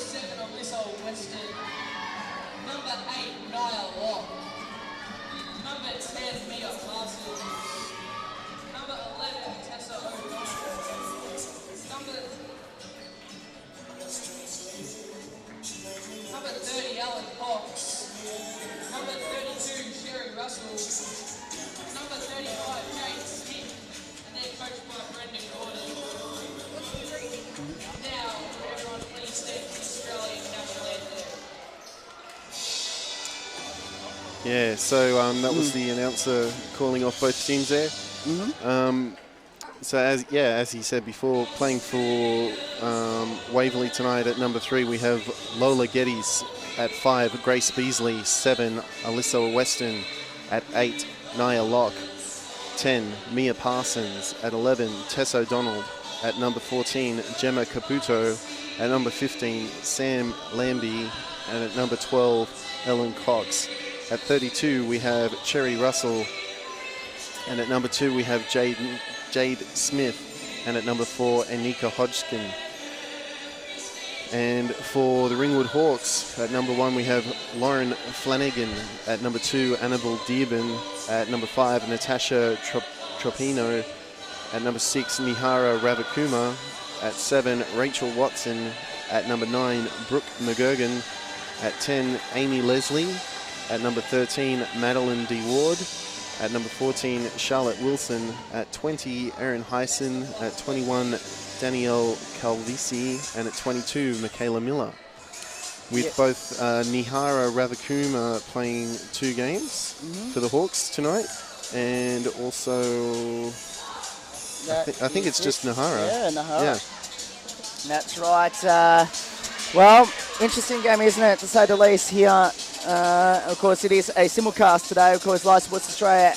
7, Alyssa Weston. Number 8, Nia Locke. Number 10, Mia Parsons. Number 11, Tessa O'Donnell. Number 30, Alan Cox. Number 32, Sherry Russell. Number 35, Jane Smith. And they're coached by Brendan Gordon. Now, would everyone please stand for the Australian national anthem? Yeah, so that was the announcer calling off both teams there. So as he said before, playing for Waverley tonight at number 3, we have Lola Geddes at 5, Grace Beasley 7, Alyssa Weston at 8, Nia Locke 10, Mia Parsons at 11, Tess O'Donnell at number 14, Gemma Caputo at number 15, Sam Lambie, and at number 12, Ellen Cox. At 32, we have Cherry Russell, and at number 2, we have Jade Smith, and at number 4, Anika Hodgkin. And for the Ringwood Hawks, at number 1, we have Lauren Flanagan. At number 2, Annabelle Dearborn. At number 5, Natasha Tropino. At number 6, Nihara Ravakuma. At 7, Rachel Watson. At number 9, Brooke McGurgan. At 10, Amy Leslie. At number 13, Madeline D. Ward. At number 14, Charlotte Wilson. At 20, Erin Hyson. At 21, Danielle Calvisi. And at 22, Michaela Miller. With both Nihara Ravakuma playing 2 games for the Hawks tonight. And also, I think it's just Nihara. Yeah, Nihara. Yeah. That's right. Well, interesting game, isn't it, to say the least here. Of course, it is a simulcast today, of course, Live Sports Australia,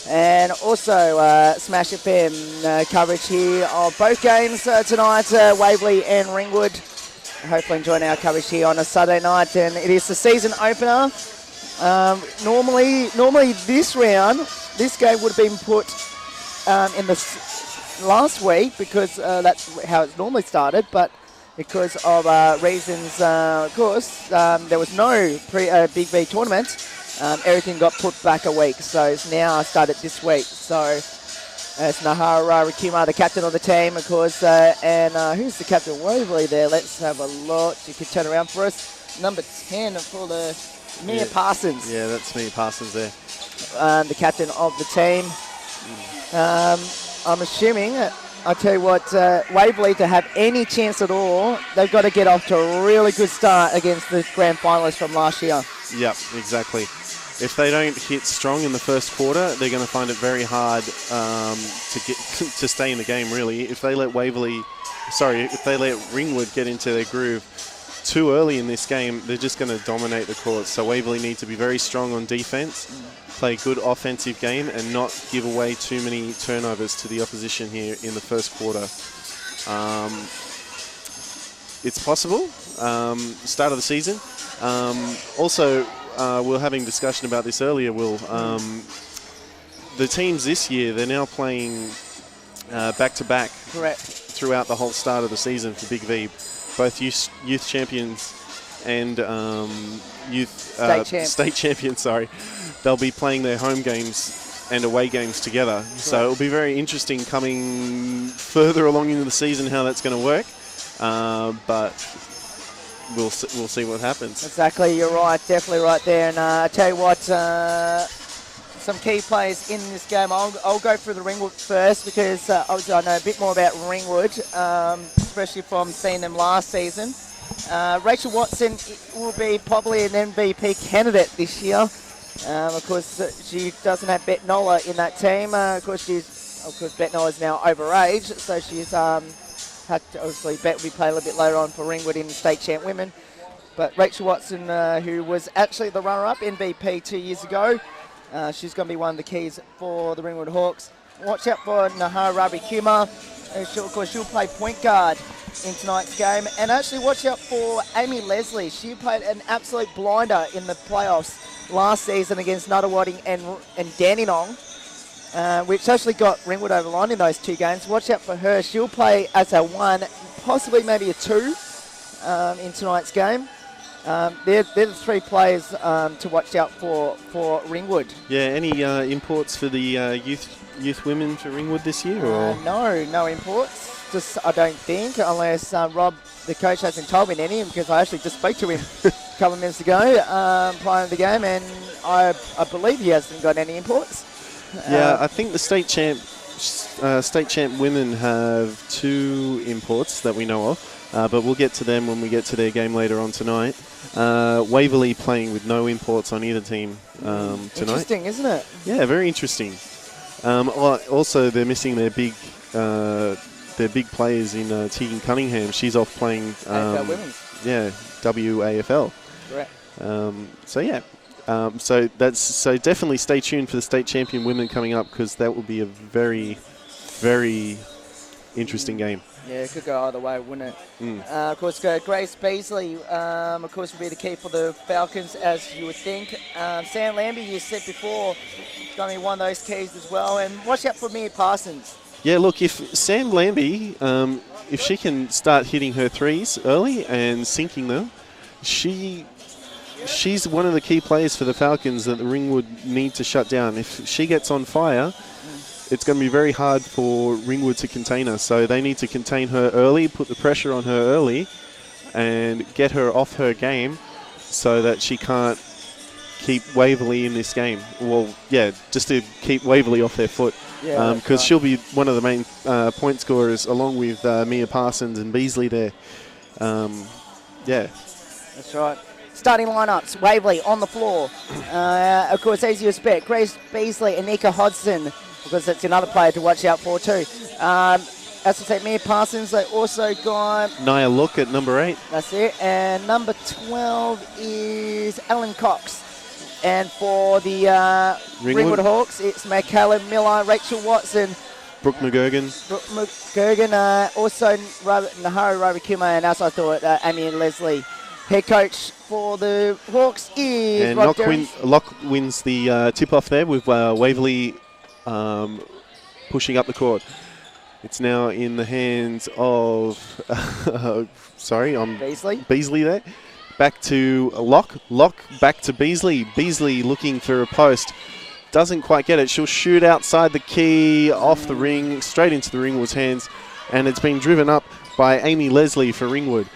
and also Smash FM coverage here of both games tonight, Waverley and Ringwood. Hopefully enjoying our coverage here on a Saturday night, and it is the season opener. Normally this round, this game would have been put in the last week because that's how it's normally started, but because of reasons, of course, there was no Big V tournament. Everything got put back a week, so it's now started this week. So it's Nihara Ravakuma, the captain of the team, of course, and who's the captain of Waverley there? Let's have a look. You can turn around for us. Number 10 for the Mia Parsons. Yeah, that's Mia Parsons there. The captain of the team. I'm assuming, I'll tell you what, Waverley, to have any chance at all, they've got to get off to a really good start against the grand finalists from last year. Yep, exactly. If they don't hit strong in the first quarter, they're going to find it very hard to stay in the game, really. If they let Ringwood get into their groove too early in this game, they're just going to dominate the court. So Waverley need to be very strong on defense, play a good offensive game, and not give away too many turnovers to the opposition here in the first quarter. It's possible. Start of the season. Also, we were having discussion about this earlier, Will. The teams this year, they're now playing back-to-back throughout the whole start of the season for Big V. Both youth champions and state champions, sorry. They'll be playing their home games and away games together. Correct. So it'll be very interesting coming further along into the season how that's going to work. But we'll see what happens. Exactly, you're right, definitely right there. And I tell you what, some key players in this game. I'll go through the Ringwood first because obviously I know a bit more about Ringwood, especially from seeing them last season. Rachel Watson will be probably an MVP candidate this year. Of course, she doesn't have Bet Nola in that team. Of course, Bet Nola is now overage, so she's had to, obviously Bet will be playing a little bit later on for Ringwood in State Champ Women. But Rachel Watson, who was actually the runner-up MVP 2 years ago, she's going to be one of the keys for the Ringwood Hawks. Watch out for Nihara Ravakuma. Of course, she'll play point guard in tonight's game. And actually watch out for Amy Leslie. She played an absolute blinder in the playoffs last season against Nuttawading and Dandenong, which actually got Ringwood over the line in those 2 games. Watch out for her. She'll play as a 1, possibly maybe a 2. in tonight's game. They're the 3 players to watch out for Ringwood. Yeah, any imports for the youth women for Ringwood this year? Or? No imports. Just I don't think, unless Rob, the coach, hasn't told me any, because I actually just spoke to him a couple of minutes ago prior to the game, and I believe he hasn't got any imports. Yeah, I think the state champ women have 2 imports that we know of, but we'll get to them when we get to their game later on tonight. Waverley playing with no imports on either team tonight. Interesting, isn't it? Yeah, very interesting. Also, they're missing their big players in Tegan Cunningham. She's off playing AFL Women's. Yeah, WAFL. Correct. So definitely stay tuned for the state champion women coming up, because that will be a very, very interesting game. Yeah, it could go either way, wouldn't it? Of course, Grace Beasley, of course, will be the key for the Falcons, as you would think. Sam Lambie, you said before, is going to be one of those keys as well. And watch out for Mia Parsons. Yeah, look, if Sam Lambie, if she can start hitting her threes early and sinking them, she's one of the key players for the Falcons that the Ringwood need to shut down. If she gets on fire, it's going to be very hard for Ringwood to contain her. So they need to contain her early, put the pressure on her early, and get her off her game so that she can't keep Waverley in this game. Well, yeah, just to keep Waverley off their foot. Because she'll be one of the main point scorers, along with Mia Parsons and Beasley there. That's right. Starting lineups, Waverley on the floor. Of course, as you expect, Grace Beasley, Anika Hodgson, because that's another player to watch out for too. As I said, Mia Parsons, they also got... Nia Look at number 8. That's it. And number 12 is Ellen Cox. And for the Ringwood Hawks, it's McCallum Miller, Rachel Watson, Brooke McGurgan, also Naharu Ravakuma, and as I thought, Amy and Leslie. Head coach for the Hawks is and Rob Derrings. Locke wins the tip-off there with Waverley pushing up the court. It's now in the hands of, Beasley there. Back to Locke. Locke back to Beasley. Beasley looking for a post. Doesn't quite get it. She'll shoot outside the key, off the ring, straight into the Ringwood's hands. And it's been driven up by Amy Leslie for Ringwood.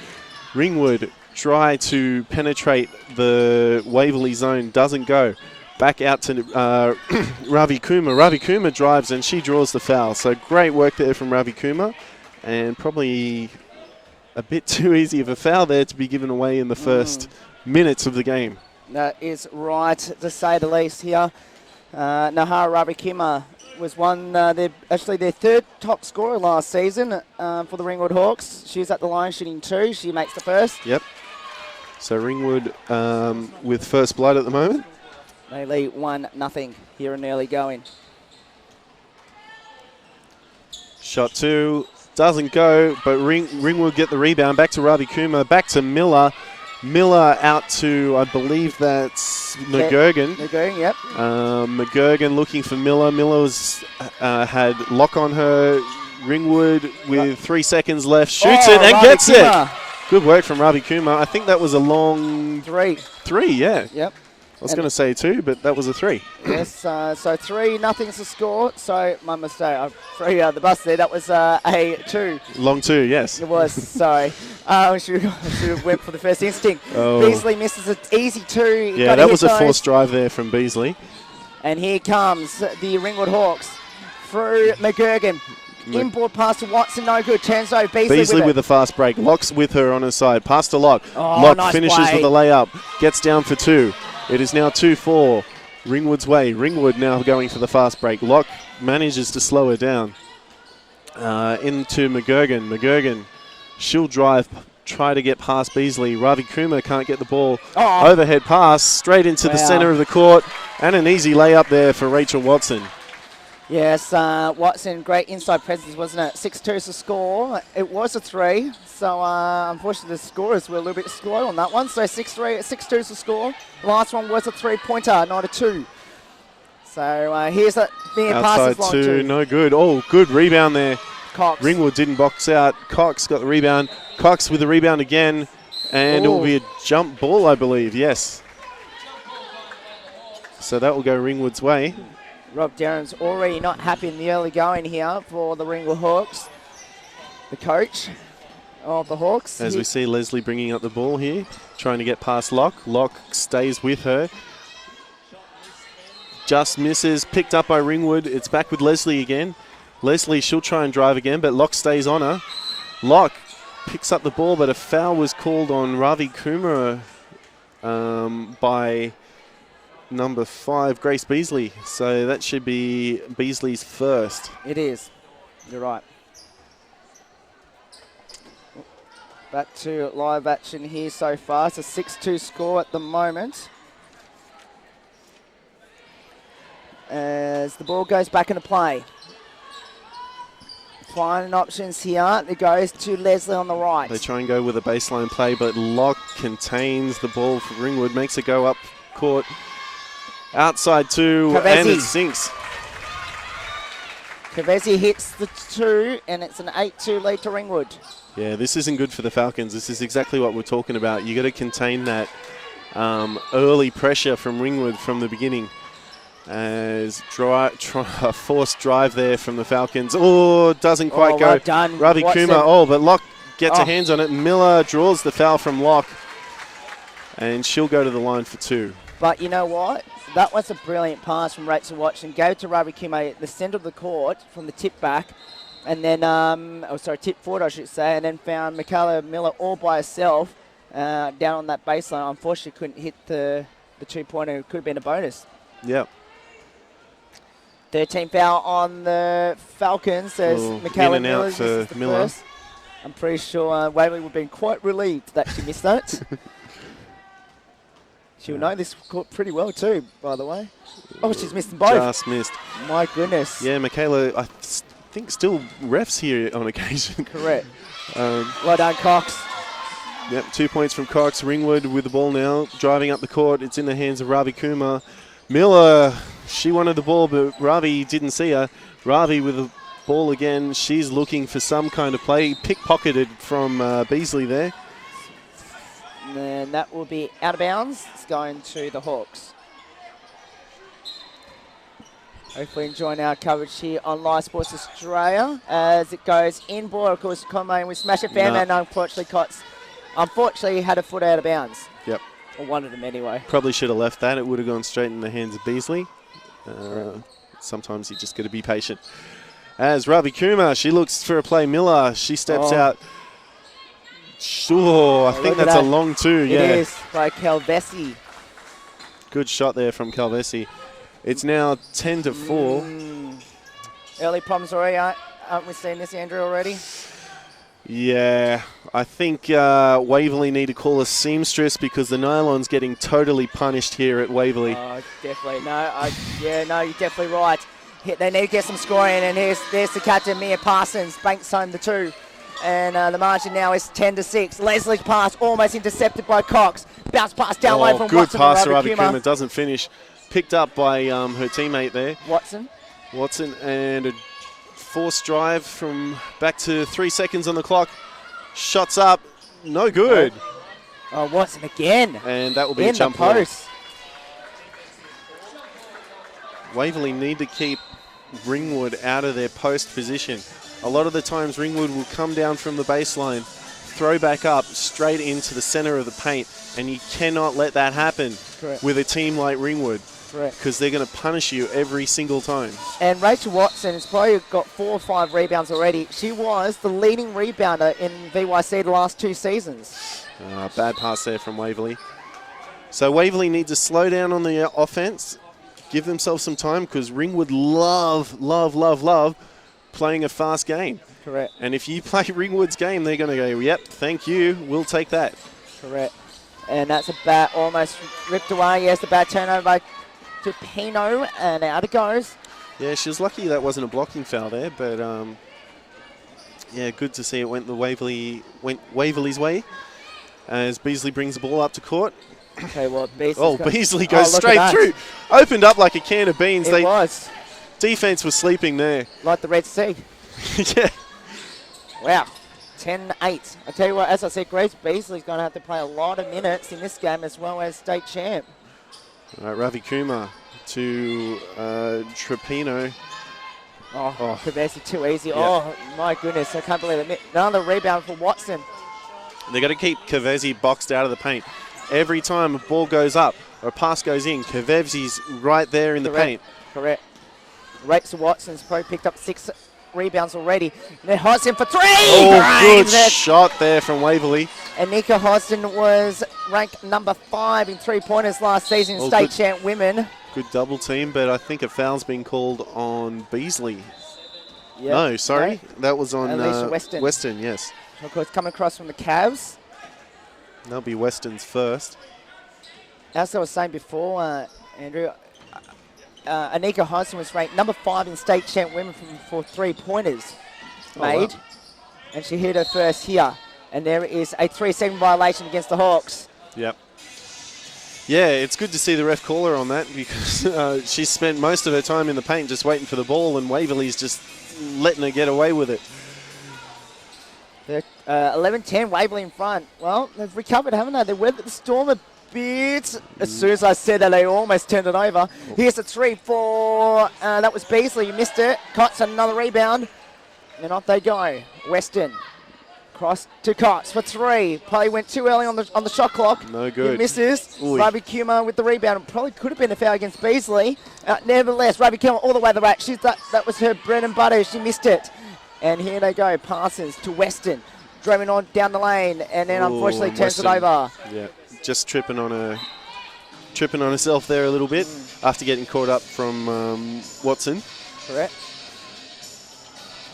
Ringwood try to penetrate the Waverley zone. Doesn't go. Back out to Ravi Kumar. Ravi Kumar drives and she draws the foul. So great work there from Ravi Kumar. And probably a bit too easy of a foul there to be given away in the first minutes of the game. That is right, to say the least here. Nahara Rabikima was their third top scorer last season for the Ringwood Hawks. She's at the line shooting 2. She makes the first. Yep. So Ringwood with first blood at the moment. They lead 1-0 here in early going. Shot 2. Doesn't go, but Ringwood get the rebound. Back to Ravi Kumar, back to Miller. Miller out to, I believe that's McGurgan. McGurgan, yep. McGurgan looking for Miller. Miller's had Lock on her. Ringwood with 3 seconds left. Shoots it and Ravi gets Kumar. it. Good work from Ravi Kumar. I think that was a long... 3. 3, yeah. Yep. I was going to say 2, but that was a 3. Yes, so 3-0's the score. So, my mistake. I threw out the bus there. That was a 2. Long 2, yes. It was, sorry. I should have went for the first instinct. Oh. Beasley misses an easy 2. Yeah, that was a forced drive there from Beasley. And here comes the Ringwood Hawks through McGurgan. Inboard pass to Watson, no good. Chanzo, Beasley with a fast break. Lock's with her on her side. Pass to Lock. Oh, Lock nice finishes play. with a layup. Gets down for 2. It is now 2-4. Ringwood's way. Ringwood now going for the fast break. Lock manages to slow her down. Into McGurgan. McGurgan, she'll drive, try to get past Beasley. Ravi Kumar can't get the ball. Overhead pass straight into the center of the court. And an easy layup there for Rachel Watson. Yes, Watson, great inside presence, wasn't it? 6-2 is the score. It was a 3, so unfortunately the scorers were a little bit slow on that one. So 6-2 is the score. The last one was a 3-pointer, not a 2. So here's a outside 2, no good. Oh, good rebound there. Cox. Ringwood didn't box out. Cox got the rebound. Cox with the rebound again. And it will be a jump ball, I believe, yes. So that will go Ringwood's way. Rob Darren's already not happy in the early going here for the Ringwood Hawks. The coach of the Hawks. As we see Leslie bringing up the ball here, trying to get past Locke. Locke stays with her. Just misses, picked up by Ringwood. It's back with Leslie again. Leslie, she'll try and drive again, but Locke stays on her. Locke picks up the ball, but a foul was called on Ravi Kumar by number 5, Grace Beasley. So that should be Beasley's first. It is. You're right. Back to live action here so far. It's a 6-2 score at the moment. As the ball goes back into play. Finding options here. It goes to Leslie on the right. They try and go with a baseline play, but Locke contains the ball for Ringwood, makes it go up court. Outside 2, Kavesi. and it sinks. Kavesi hits the 2, and it's an 8-2 lead to Ringwood. Yeah, this isn't good for the Falcons. This is exactly what we're talking about. You got to contain that early pressure from Ringwood from the beginning. As a forced drive there from the Falcons. Oh, doesn't quite go. Well done. Ravi Kumar. But Locke gets her hands on it. Miller draws the foul from Locke. And she'll go to the line for 2. But you know what? That was a brilliant pass from Rachel Watson. Gave it to Ravi Kumar at the centre of the court from the tip back. And then, tip forward, I should say. And then found Michaela Miller all by herself down on that baseline. Unfortunately, couldn't hit the 2-pointer. It could have been a bonus. Yep. 13 foul on the Falcons as Michaela Miller for Miller. First. I'm pretty sure Waverley would have been quite relieved that she missed that. She'll know this court pretty well too, by the way. Oh, she's missed them both. Just missed. My goodness. Yeah, Michaela, I think still refs here on occasion. Correct. Well done, Cox. Yep, 2 points from Cox. Ringwood with the ball now, driving up the court. It's in the hands of Ravi Kumar. Miller, she wanted the ball, but Ravi didn't see her. Ravi with the ball again. She's looking for some kind of play. Pickpocketed from Beasley there. And that will be out of bounds. It's going to the Hawks. Hopefully enjoying our coverage here on Live Sports Australia as it goes in ball. Of course, Conway with Smash FM, and unfortunately Cox had a foot out of bounds. Yep. Or one of them anyway. Probably should have left that. It would have gone straight in the hands of Beasley. Sometimes you just got to be patient. As Ravi Kumar, she looks for a play. Miller, she steps out. Sure, I think that's a long 2. Yeah. It is by Calvesi. Good shot there from Calvesi. It's now 10-4. Early problems already, aren't we seeing this, Andrew, already? Yeah, I think Waverley need to call a seamstress because the nylon's getting totally punished here at Waverley. Oh, definitely. You're definitely right. They need to get some scoring, and there's the captain, Mia Parsons, banks home the 2. And the margin now is 10-6. Leslie's pass almost intercepted by Cox. Bounce pass down low from good Watson. Good pass to Ravi Kumar. Doesn't finish. Picked up by her teammate there. Watson, and a forced drive from back to 3 seconds on the clock. Shots up. No good. Oh, Watson again. And that will be a jump ball. Waverley need to keep Ringwood out of their post position. A lot of the times Ringwood will come down from the baseline, throw back up straight into the center of the paint, and you cannot let that happen with a team like Ringwood. Because they're going to punish you every single time. And Rachel Watson has probably got 4 or 5 rebounds already. She was the leading rebounder in VYC the last 2 seasons. Bad pass there from Waverley. So Waverley needs to slow down on the offense, give themselves some time, because Ringwood love playing a fast game. Correct. And if you play Ringwood's game, they're going to go, yep, thank you, we'll take that. Correct. And that's a bat almost ripped away. Yes, the bad turnover by Pino, and out it goes. Yeah, she was lucky that wasn't a blocking foul there, but yeah, good to see it went Waverley's way as Beasley brings the ball up to court. Okay, well, Beasley goes straight through. Opened up like a can of beans. It was. Defense was sleeping there. Like the Red Sea. Yeah. Wow. 10-8. I tell you what, as I said, Grace Beasley's going to have to play a lot of minutes in this game as well as state champ. All right, Ravi Kumar to Trapino. Oh, Kavesi too easy. Yeah. Oh, my goodness. I can't believe it. Another rebound for Watson. They've got to keep Kavesi boxed out of the paint. Every time a ball goes up or a pass goes in, Kavesi's right there in the paint. Correct. Rachel Watson's probably picked up 6 rebounds already. And then Hodson for 3! Oh, good shot there from Waverley. And Nika Hodson was ranked number 5 in 3-pointers last season in state champ women. Good double team, but I think a foul's been called on Beasley. Yep. No, sorry. No. That was on Alicia Weston. Weston, yes. Of course, coming across from the Cavs. That'll be Weston's first. As I was saying before, Andrew, Anika Hodson was ranked number 5 in state champ women for 3-pointers made. Wow. And she hit her first here. And there is a 3-second violation against the Hawks. Yep. Yeah, it's good to see the ref call her on that because she spent most of her time in the paint just waiting for the ball, and Waverley's just letting her get away with it. 11-10, Waverley in front. Well, they've recovered, haven't they? They weathered the storm a bit. As soon as I said that, they almost turned it over. Here's a 3 for, that was Beasley. You missed it. Cots another rebound. And off they go. Weston. Cross to Cots for 3. Play went too early on the shot clock. No good. He misses. Ravi Kumar with the rebound. Probably could have been a foul against Beasley. Nevertheless, Ravi Kumar all the way to the rack. That was her bread and butter. She missed it. And here they go. Parsons to Weston. Driving on down the lane. And then unfortunately turns it over. Yeah, just tripping on herself there a little bit after getting caught up from Watson. Correct.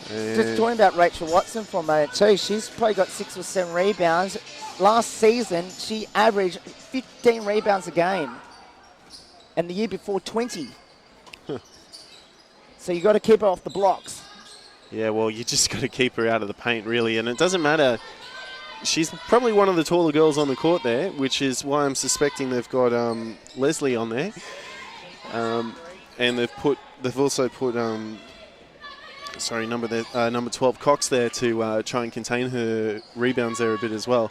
And Just talking about Rachel Watson for a moment too. She's probably got 6 or 7 rebounds. Last season, she averaged 15 rebounds a game. And the year before, 20. So you got to keep her off the blocks. Yeah, well, you just got to keep her out of the paint, really. And it doesn't matter. She's probably one of the taller girls on the court there, which is why I'm suspecting they've got Leslie on there. And they've also put number 12 Cox there to try and contain her rebounds there a bit as well.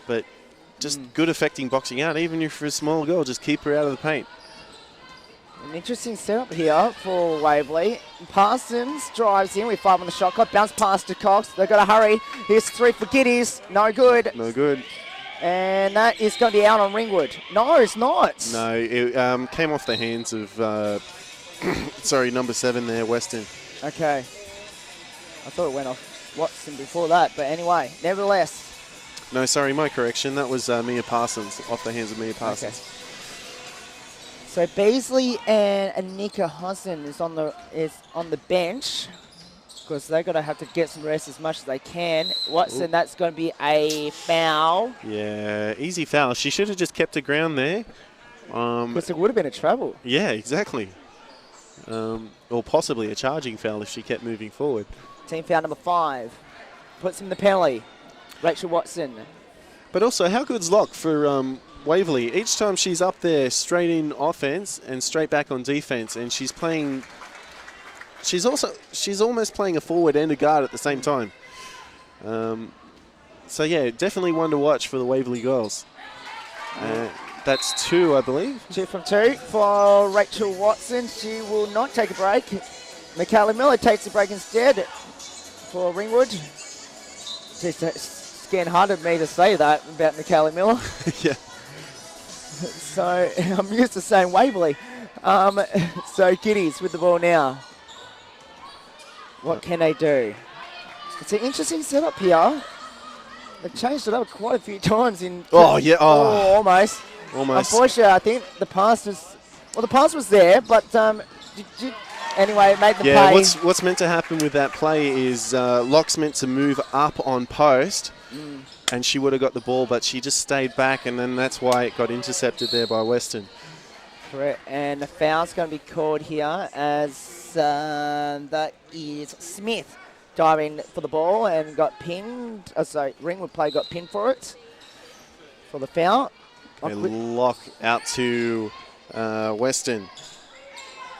But just good affecting boxing out, even if you're a small girl, just keep her out of the paint. An interesting setup here for Waverley. Parsons drives in with 5 on the shot clock. Bounce pass to Cox. They've got to hurry. Here's 3 for Giddies. No good. No good. And that is going to be out on Ringwood. No, it's not. No, it came off the hands of, number 7 there, Weston. Okay. I thought it went off Watson before that, but anyway, nevertheless. No, sorry, my correction. That was Mia Parsons, off the hands of Mia Parsons. Okay. So Beasley and Anika Hodson is on the bench because they're going to have to get some rest as much as they can. Watson, that's going to be a foul. Yeah, easy foul. She should have just kept her ground there. Because it would have been a trouble. Yeah, exactly. Or possibly a charging foul if she kept moving forward. Team foul number 5. Puts him in the penalty. Rachel Watson. But also, how good's Locke for Waverley? Each time she's up there straight in offense and straight back on defense, and she's playing... She's almost playing a forward and a guard at the same time. So, yeah, definitely one to watch for the Waverley girls. That's 2, I believe. 2 from 2 for Rachel Watson. She will not take a break. Michaela Miller takes a break instead for Ringwood. It's getting hard of me to say that about Michaela Miller. Yeah. So I'm used to saying Waverley. So Giddies with the ball now. What can they do? It's an interesting setup here. They've changed it up quite a few times in. Almost. Unfortunately, I think the pass was there, but anyway, it made them pay. What's meant to happen with that play is Locke's meant to move up on post, and she would have got the ball, but she just stayed back, and then that's why it got intercepted there by Weston. Correct, and the foul's going to be called here as that is Smith diving for the ball and got pinned. Ringwood play got pinned for it, for the foul. Lock out to Weston.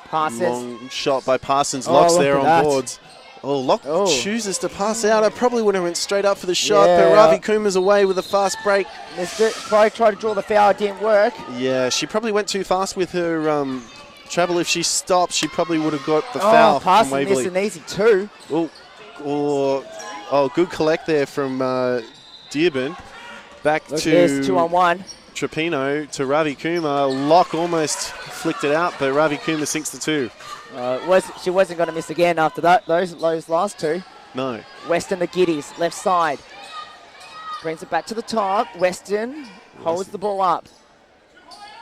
Parsons. Long shot by Parsons. Locks there on boards. Oh, Locke chooses to pass out. I probably would have went straight up for the shot, but Ravi Kuma's away with a fast break. Missed it. Probably tried to draw the foul. It didn't work. Yeah, she probably went too fast with her travel. If she stopped, she probably would have got the foul from Waverley. Passing this an easy 2. Good collect there from Dearborn. Back to 2-on-1. Trapino to Ravi Kuma. Locke almost flicked it out, but Ravi Kuma sinks the 2. She wasn't going to miss again after that. Those last 2. No. Weston the Giddies, left side. Brings it back to the top. Weston holds the ball up.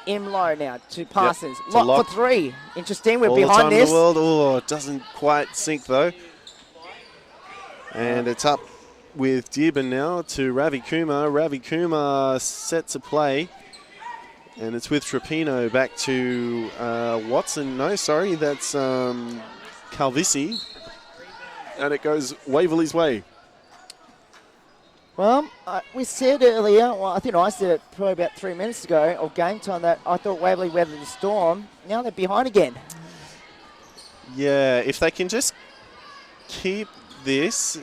In low now, 2 passes. Yep, Lock for 3. Interesting, we're all behind the time this. In the world. Oh, it doesn't quite sink though. And it's up with Dearborn now to Ravi Kuma. Ravi Kuma set to play. And it's with Trapino back to Watson. No, sorry, that's Calvisi. And it goes Waverley's way. Well, we said earlier, I think I said it probably about 3 minutes ago, of game time, that I thought Waverley weathered the storm. Now they're behind again. Yeah, if they can just keep this,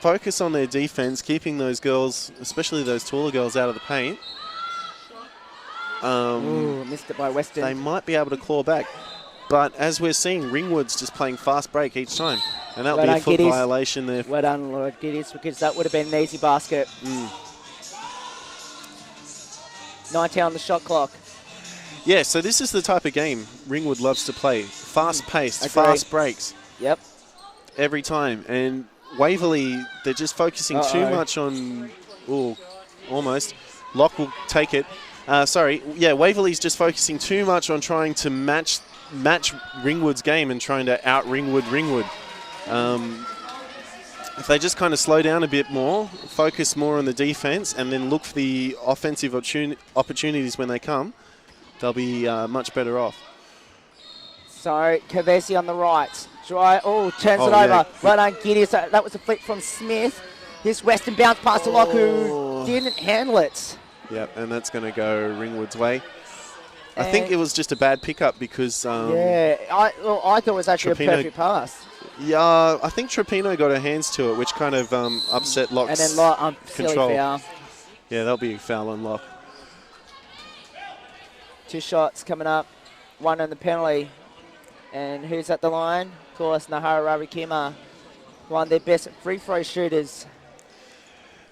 focus on their defense, keeping those girls, especially those taller girls, out of the paint. Missed it by Weston. They might be able to claw back. But as we're seeing, Ringwood's just playing fast break each time. And that'll be a foot violation there. Well done, Lord Giddies, because that would have been an easy basket. 90 on the shot clock. Yeah, so this is the type of game Ringwood loves to play. Fast-paced, fast breaks. Yep. Every time. And Waverley, they're just focusing too much on... almost. Locke will take it. Waverley's just focusing too much on trying to match Ringwood's game and trying to out-Ringwood. If they just kind of slow down a bit more, focus more on the defense, and then look for the offensive opportunities when they come, they'll be much better off. So, Cavesi on the right. Turns it over. Well done, Giddy. So that was a flick from Smith. This Western bounce past to Locke, who didn't handle it. Yep, and that's going to go Ringwood's way. I think it was just a bad pickup because... I thought it was actually a perfect pass. Yeah, I think Trapino got her hands to it, which kind of upset Locke's and then Locke, control. Silly foul. Yeah, that'll be a foul on Locke. 2 shots coming up, 1 on the penalty. And who's at the line? Of course, Nahara Ravikima, one of their best free throw shooters.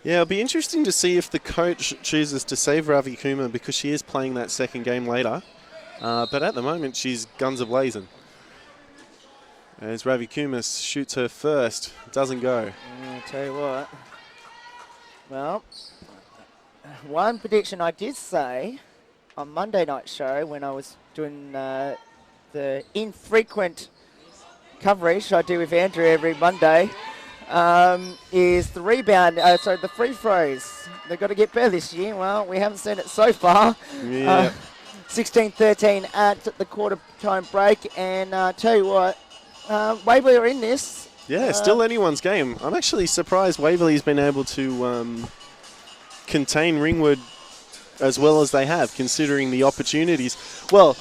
Yeah, it'll be interesting to see if the coach chooses to save Ravi Kuma because she is playing that second game later. But at the moment, she's guns a-blazing. As Ravi Kuma shoots her first, doesn't go. I'll tell you what. Well, one prediction I did say on Monday night show when I was doing the infrequent coverage I do with Andrew every Monday, is the rebound, the free throws. They've got to get better this year. Well, we haven't seen it so far. Yeah. 16-13 at the quarter time break, and tell you what, Waverley are in this. Yeah, still anyone's game. I'm actually surprised Waverley's been able to contain Ringwood as well as they have, considering the opportunities. Well,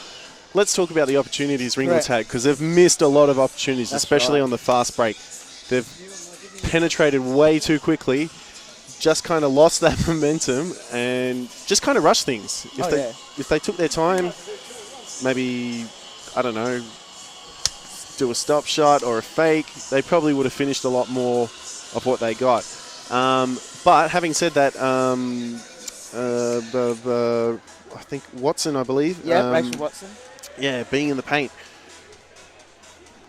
let's talk about the opportunities Ringwood's had, because they've missed a lot of opportunities, especially on the fast break. They've penetrated way too quickly, just kind of lost that momentum, and just kind of rushed things. If they took their time, maybe, I don't know, do a stop shot or a fake, they probably would have finished a lot more of what they got. But having said that, I think Watson, I believe. Yeah, Rachel Watson. Yeah, being in the paint.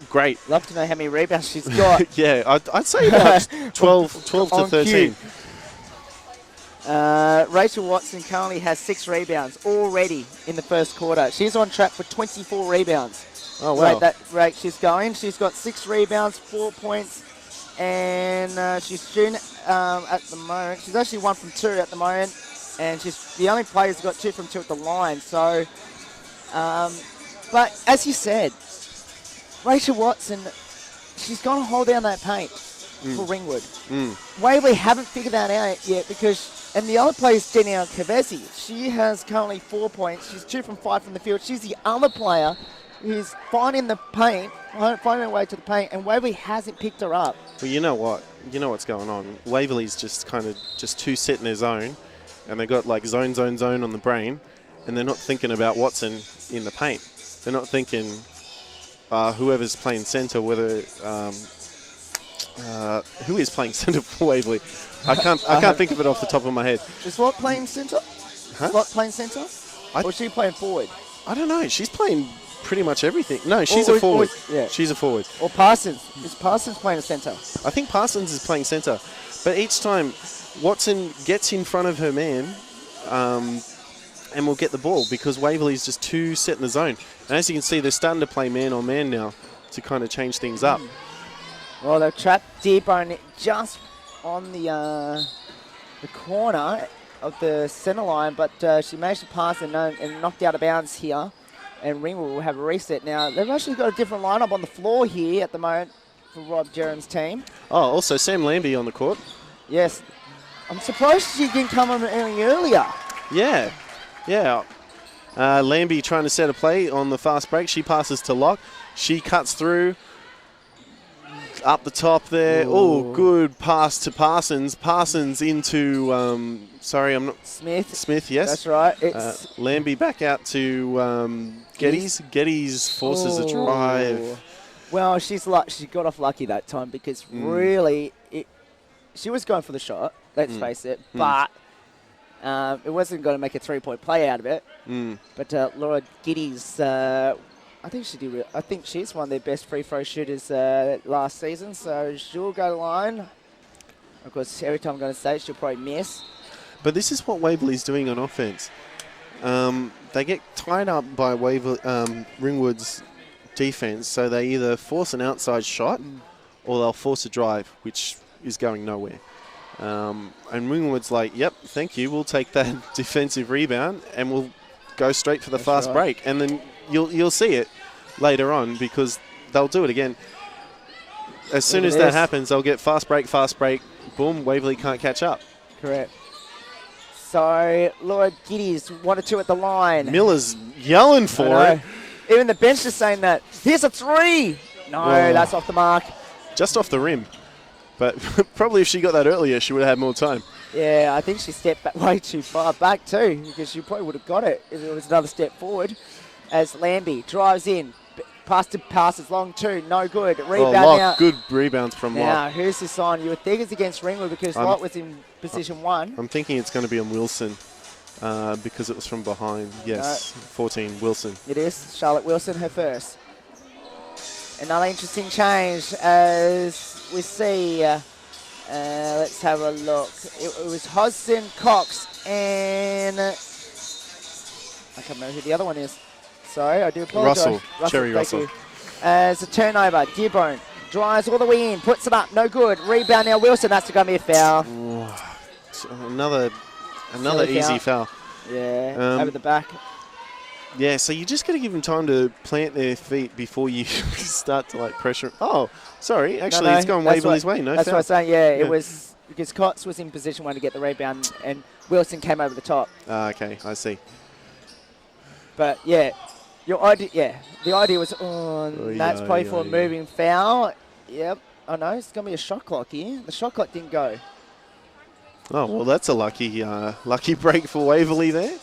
Great. Love to know how many rebounds she's got. Yeah, I'd say about 12 to 13. Rachel Watson currently has 6 rebounds already in the first quarter. She's on track for 24 rebounds. Oh, wow. That rate she's going. She's got 6 rebounds, 4 points, and she's shooting at the moment. She's actually 1 from 2 at the moment, and she's the only player who's got 2 from 2 at the line. So, but as you said, Rachel Watson, she's going to hold down that paint for Ringwood. Waverley haven't figured that out yet because, and the other player is Danielle Cavesi. She has currently 4 points. She's 2 from 5 from the field. She's the other player He's finding the paint, finding her way to the paint, and Waverley hasn't picked her up. Well, you know what? You know what's going on. Waverley's just kind of just too set in their zone, and they've got like zone on the brain, and they're not thinking about Watson in the paint. They're not thinking whoever's playing centre, whether who is playing centre for Waverley. I can't think of it off the top of my head. Is Slot playing centre? Huh? Slot playing centre? Or is she playing forward? I don't know. She's playing pretty much everything. No, she's a forward. Yeah. She's a forward. Or Parsons. Is Parsons playing a centre? I think Parsons is playing centre. But each time Watson gets in front of her man and will get the ball because Waverley's just too set in the zone. And as you can see, they're starting to play man-on-man now to kind of change things up. Well, they've trapped Dearborn just on the corner of the centre line, but she managed to pass and knocked out of bounds here. And Ringwood will have a reset now. They've actually got a different lineup on the floor here at the moment for Rob Jerram's team. Oh, also Sam Lambie on the court. Yes. I'm surprised she didn't come on any earlier. Yeah. Lambie trying to set a play on the fast break. She passes to Locke. She cuts through. Up the top there. Oh, good pass to Parsons. Parsons into, Smith, yes. That's right. It's Lambie back out to Geddes. Geddes forces a drive. Well, she got off lucky that time because really she was going for the shot, let's face it, but it wasn't going to make a 3-point play out of it. But Laura Geddes, I think she's one of their best free throw shooters last season, so she'll go to line. Of course, every time I'm going to say it, she'll probably miss. But this is what Waverley's doing on offense. They get tied up by Ringwood's defense, so they either force an outside shot or they'll force a drive, which is going nowhere. And Ringwood's like, yep, thank you, we'll take that defensive rebound and we'll go straight for the fast break. And then you'll see it later on because they'll do it again. As soon as that happens, they'll get fast break, boom, Waverley can't catch up. Correct. So, Laura Geddes, 1 or 2 at the line. Miller's yelling for it. Even the bench is saying that. Here's a 3. No, that's off the mark. Just off the rim. But probably if she got that earlier, she would have had more time. Yeah, I think she stepped back way too far back too, because she probably would have got it if it was another step forward. As Lambie drives in, passes long 2, no good. Rebound now. Good rebounds from Locke. Now, who's the sign? You would think it's against Ringwood because Locke was in position 1. I'm thinking it's going to be on Wilson because it was from behind. Yes, 14, Wilson. It is. Charlotte Wilson, her first. Another interesting change as we see, let's have a look. It was Hodgson, Cox, and I can't remember who the other one is. Sorry, I do apologise. Russell. As a turnover, Dearborn drives all the way in, puts it up, no good. Rebound now, Wilson, that's going to be a foul. Another easy foul. Yeah, over the back. Yeah, so you just got to give them time to plant their feet before you start to pressure. Oh, sorry, actually it's going Waverley's way. No, that's what I'm saying. Yeah, it was because Cox was in position 1 to get the rebound, and Wilson came over the top. Okay, I see. But yeah, the idea was that's probably for a moving foul. Yep, I know it's gonna be a shot clock here. The shot clock didn't go. Oh well, that's a lucky break for Waverley there.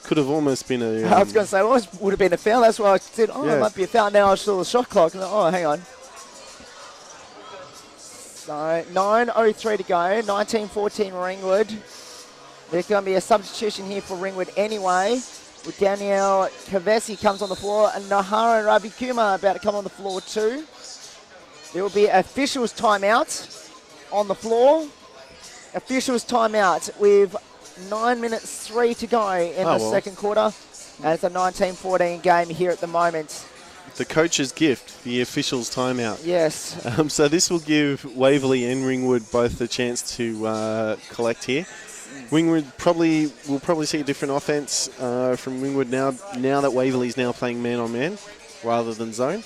Could have almost been a... I was going to say, almost would have been a foul. That's why I said, it might be a foul. Now I saw the shot clock. And hang on. So, 9:03 to go. 19-14 Ringwood. There's going to be a substitution here for Ringwood anyway. With Danielle Kavesi comes on the floor. And Nahara Ravikuma about to come on the floor too. There will be officials timeout on the floor. Officials timeout with 9 minutes 3 to go in the second quarter. And it's a 19-14 game here at the moment. The coach's gift, the officials' timeout. Yes. So this will give Waverley and Ringwood both the chance to collect here. Ringwood will probably see a different offense from Ringwood now that Waverley's now playing man-on-man rather than zone.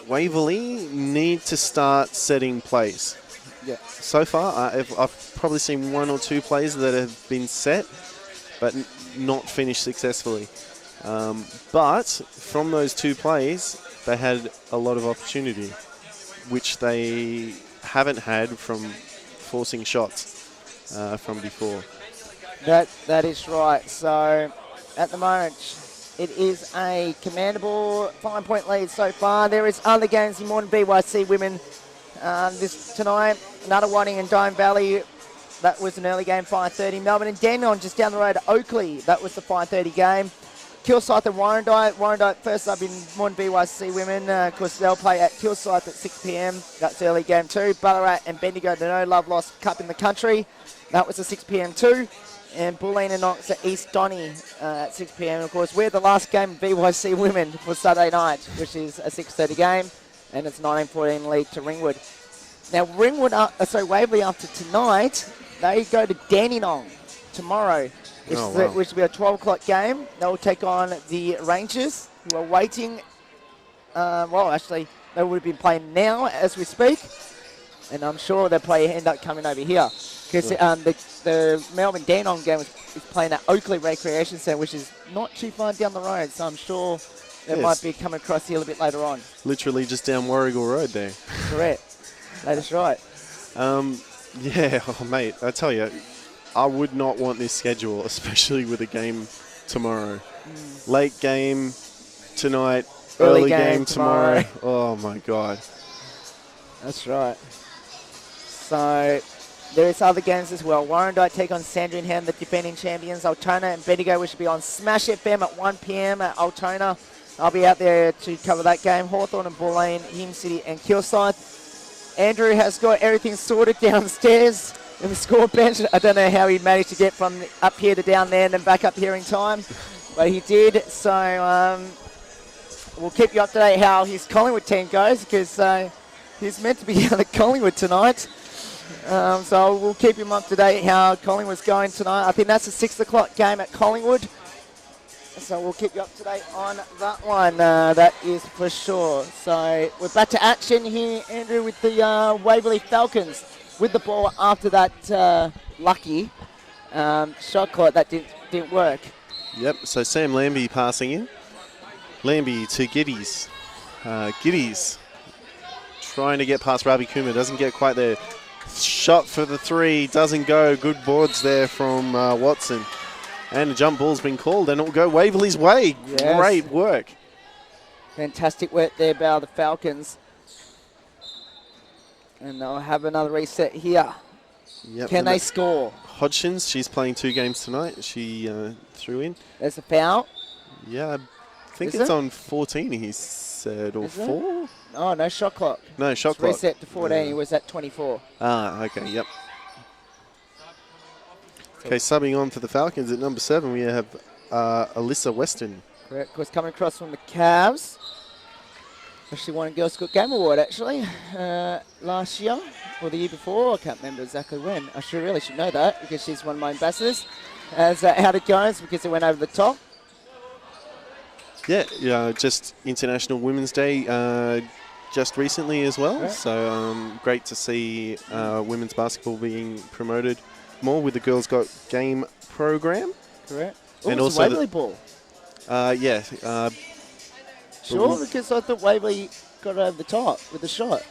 Waverley need to start setting plays. Yeah. So far, I've probably seen 1 or 2 plays that have been set. but not finish successfully. But from those 2 plays, they had a lot of opportunity, which they haven't had from forcing shots from before. That is right. So at the moment, it is a commendable 5-point lead so far. There is other games in Morton BYC women this tonight. Another Whiting and Dime Valley. That was an early game, 5:30. Melbourne and Dandenong just down the road at Oakley. That was the 5:30 game. Kilsyth and Warrandyte. Warrandyte first up in Morton BYC women. Of course, they'll play at Kilsyth at 6 p.m. That's early game too. Ballarat and Bendigo, the No Love Lost Cup in the country. That was a 6 p.m. too. And Bulleen and Knox at East Donny at 6 p.m. Of course, we're the last game of BYC women for Saturday night, which is a 6:30 game. And it's 19-14 lead to Ringwood. Now, Waverley after tonight, they go to Dandenong tomorrow, which will be a 12 o'clock game. They'll take on the Rangers, who are waiting. Actually, they would have been playing now as we speak. And I'm sure they'll end up coming over here. Because the Melbourne Dandenong game is playing at Oakley Recreation Centre, which is not too far down the road. So I'm sure they might be coming across here a little bit later on. Literally just down Warrigal Road there. Correct. That is right. Mate, I tell you, I would not want this schedule, especially with a game tomorrow. Late game tonight, early game tomorrow. Oh, my God. That's right. So there is other games as well. Warrandyte take on Sandringham, the defending champions. Altona and Bendigo, which will be on Smash FM at 1 p.m. at Altona. I'll be out there to cover that game. Hawthorn and Bulleen, Hume City and Kilsyth. Andrew has got everything sorted downstairs in the score bench. I don't know how he managed to get from up here to down there and then back up here in time, but he did. So we'll keep you up to date how his Collingwood team goes, because he's meant to be down at Collingwood tonight. So we'll keep him up to date how Collingwood's going tonight. I think that's a 6 o'clock game at Collingwood. So we'll keep you up to date on that one. That is for sure. So we're back to action here, Andrew, with the Waverley Falcons with the ball after that lucky shot clock that didn't work. Yep, so Sam Lambie passing in. Lambie to Giddies. Giddies trying to get past Ravi Kumar. Doesn't get quite there. Shot for the 3. Doesn't go. Good boards there from Watson. And a jump ball's been called, and it'll go Waverley's way. Yes. Great work. Fantastic work there by the Falcons. And they'll have another reset here. Yep. Can they score? Hodgkins, she's playing 2 games tonight. She threw in. There's a foul. Yeah, I think it's on 14, he said, or 4? Oh, no shot clock. No, shot clock. Reset to 14, he was at 24. Ah, okay, yep. Okay, subbing on for the Falcons at number 7, we have Alyssa Weston. Correct, of course, coming across from the Cavs. Actually won a Girls School Game Award, actually, last year or the year before. I can't remember exactly when. I really should know that, because she's one of my ambassadors. As how it goes, because it went over the top. Yeah, just International Women's Day just recently as well. Correct. So great to see women's basketball being promoted more with the Girls Got Game program. Correct. And also the Waverley ball. Sure, because I thought Waverley got it over the top with the shot.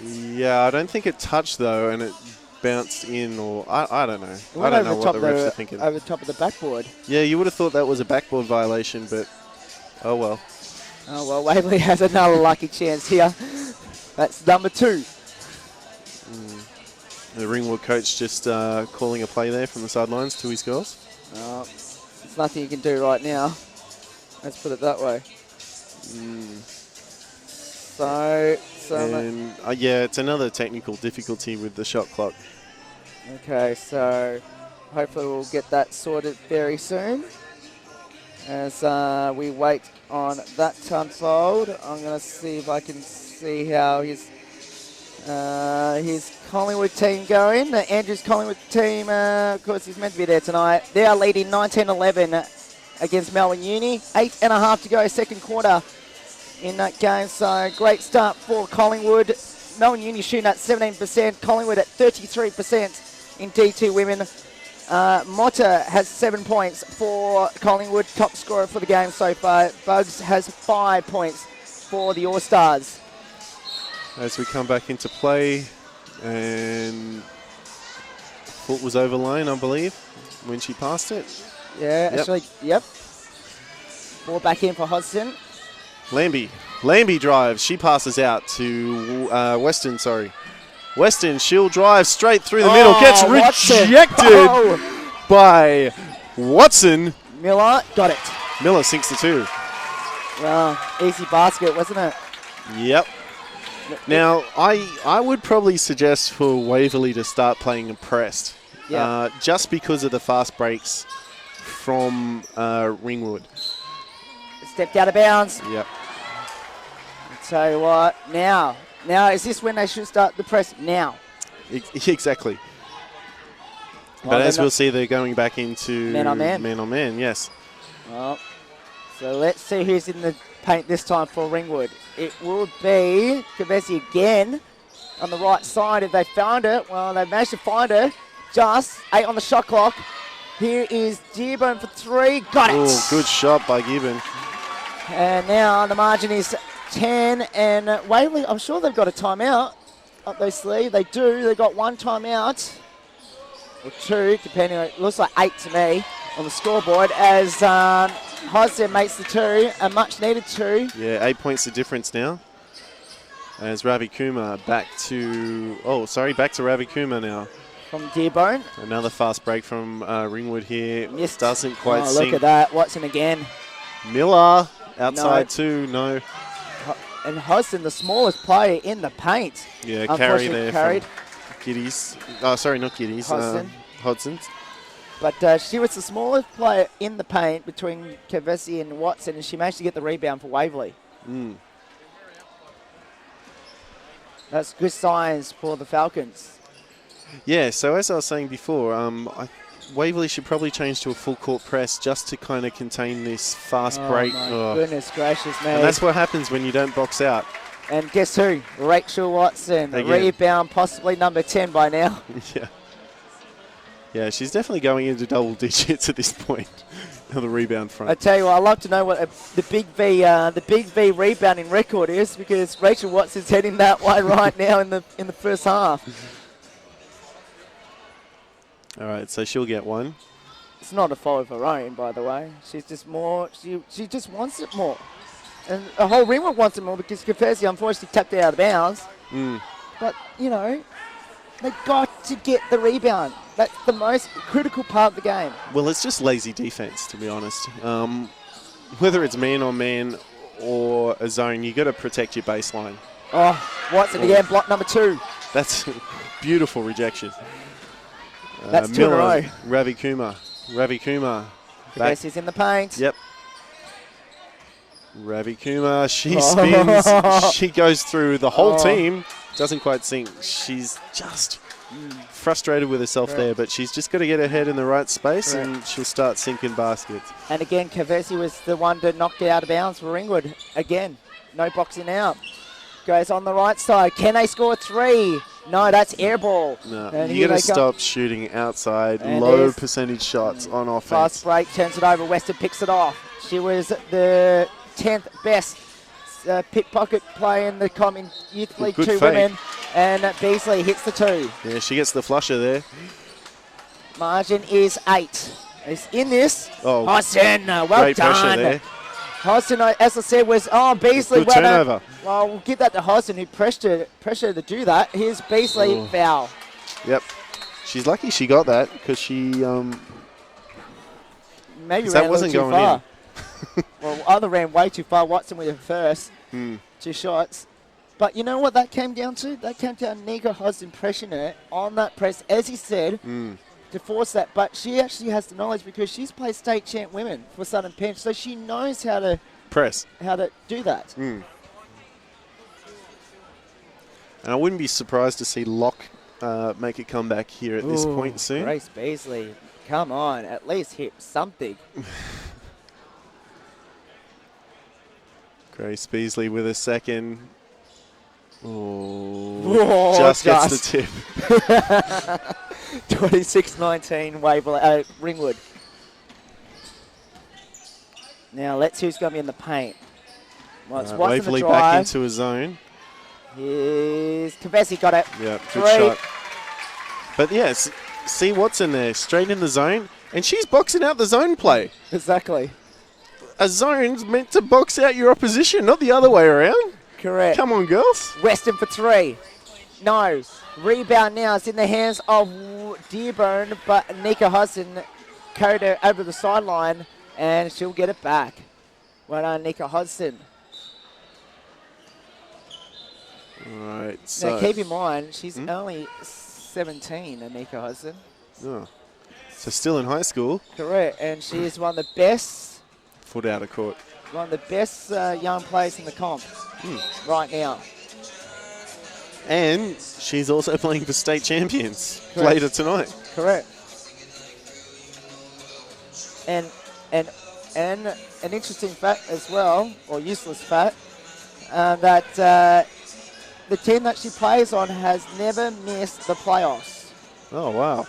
Yeah, I don't think it touched though, and it bounced in, or I don't know. I don't know what the refs are thinking. Over the top of the backboard. Yeah, you would have thought that was a backboard violation, but oh well. Oh well, Waverley has another lucky chance here. That's number 2. The Ringwood coach just calling a play there from the sidelines to his girls. There's nothing you can do right now. Let's put it that way. Yeah, it's another technical difficulty with the shot clock. Okay, so hopefully we'll get that sorted very soon. As we wait on that to unfold, I'm going to see if I can see how his Collingwood team going. Andrew's Collingwood team, of course, he's meant to be there tonight. They are leading 19-11 against Melbourne Uni. 8.5 to go, second quarter in that game. So great start for Collingwood. Melbourne Uni shooting at 17%. Collingwood at 33% in D2 women. Motta has 7 points for Collingwood, top scorer for the game so far. Bugs has 5 points for the All-Stars. As we come back into play, and foot was over line, I believe, when she passed it. Yeah, actually, yep. Ball back in for Hodgson. Lambie drives. She passes out to Weston, Weston, she'll drive straight through the middle. Gets rejected by Watson. Miller got it. Miller sinks the 2. Well, easy basket, wasn't it? Yep. Now, I would probably suggest for Waverley to start playing pressed. Yeah. Just because of the fast breaks from Ringwood. Stepped out of bounds. Yep. I'll tell you what, now, is this when they should start the press? Now. Exactly. But as we'll see, they're going back into man on man. Man on man, yes. Well, so let's see who's in the paint this time for Ringwood. It will be Kavesi again on the right side. If they found it, well, they managed to find her. Just 8 on the shot clock. Here is Dearborn for 3. Got it. Oh, good shot by Gibbon. And now the margin is 10. And Waverley, I'm sure they've got a timeout up their sleeve. They do. They've got 1 timeout. Or 2, depending on it. Looks like 8 to me on the scoreboard as Hodgson makes the 2, a much needed 2. Yeah, 8 points the difference now. As Ravi Kumar back to Ravi Kumar now. From Dearborn. Another fast break from Ringwood here. Missed. Doesn't quite sink. Look at that. Watson again. Miller outside too. No. And Hodgson, the smallest player in the paint. Yeah, carry there from Giddies. Oh, sorry, not Giddies. Hodgson. But she was the smallest player in the paint between Kavesi and Watson, and she managed to get the rebound for Waverley. That's good signs for the Falcons. Yeah, so as I was saying before, Waverley should probably change to a full court press just to kind of contain this fast break. My goodness gracious me. And that's what happens when you don't box out. And guess who? Rachel Watson. Again. Rebound, possibly number 10 by now. Yeah. Yeah, she's definitely going into double digits at this point on the rebound front. I tell you what, I'd love to know what the big V rebounding record is, because Rachel Watson's heading that way right now in the first half. All right, so she'll get 1. It's not a fault of her own, by the way. She's just more. She just wants it more, and the whole Ringwood wants it more because Kafesi unfortunately tapped it out of bounds. But you know, they got to get the rebound. That's the most critical part of the game. Well, it's just lazy defense, to be honest. Whether it's man on man or a zone, you got to protect your baseline. Oh, Watson again, block number 2. That's beautiful rejection. That's 2 in a row. Ravi Kumar. Kavesi's in the paint. Yep. Ravi Kumar, she spins. She goes through the whole team. Doesn't quite sink. She's just frustrated with herself there, but she's just got to get her head in the right space and she'll start sinking baskets. And again, Kavesi was the one to knock it out of bounds for Ringwood. Again, no boxing out. Goes on the right side. Can they score 3? No, that's air ball. No, you got to stop shooting outside low percentage shots on offense. Fast break, turns it over. Weston picks it off. She was the 10th best pickpocket player in the Common Youth League 2 women. And Beasley hits the 2. Yeah, she gets the flusher there. Margin is 8. It's in this. Oh, Hodgson, well great done. Pressure there. Hodgson, as I said, was Beasley. Good turnover. Well, we'll give that to Hodgson, who pressure to do that. Here's Beasley, foul. Yep. She's lucky she got that because she maybe ran a little too far. Well, either ran way too far. Watson with her first 2 shots. But you know what that came down to? That came down to Nico Hodgson pressing her on that press, as he said, to force that. But she actually has the knowledge because she's played state champ women for Southern Pinch, so she knows how to press, how to do that. And I wouldn't be surprised to see Locke make a comeback here at this point soon. Grace Beasley, come on, at least hit something. Grace Beasley with a second. Just gets the tip. 26-19 Waverley, Ringwood. Now let's see who's going to be in the paint. Well, it's Watson Waverley the back drive. into a zone. Here's Kavesi, got it. Yeah, Three. good shot. But yes, see Watson there, straight in the zone, and she's boxing out the zone play. Exactly. A zone's meant to box out your opposition, not the other way around. Correct. Come on, girls. Weston for three. No. Rebound now. It's in the hands of Dearborn, but Nika Hudson carried her over the sideline, and she'll get it back. Well done, Nika Hudson. All right. So Now, keep in mind, she's only 17, Nika Hudson. Oh. So still in high school. Correct. And she is one of the best, Foot out of court. young players in the comp right now. And she's also playing for state champions Correct. later tonight. Correct. And an interesting fact as well, or useless fact, that the team that she plays on has never missed the playoffs. Oh, wow.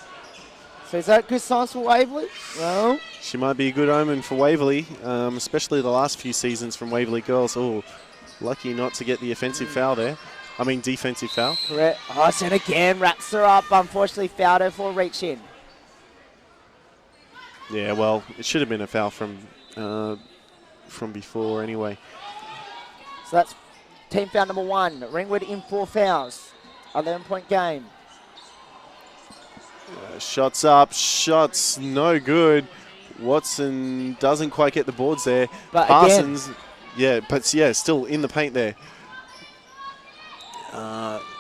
So is that good signs for Waverley? Well, She might be a good omen for Waverley, especially the last few seasons from Waverley girls. Oh, lucky not to get the offensive foul there. I mean, defensive foul. correct. Hudson again wraps her up. Unfortunately, fouled her for reach-in. Yeah, well, it should have been a foul from before anyway. So that's team foul number one. Ringwood in 4 fouls. 11-point game. Shots up, shots no good. Watson doesn't quite get the boards there. But Parsons, still in the paint there.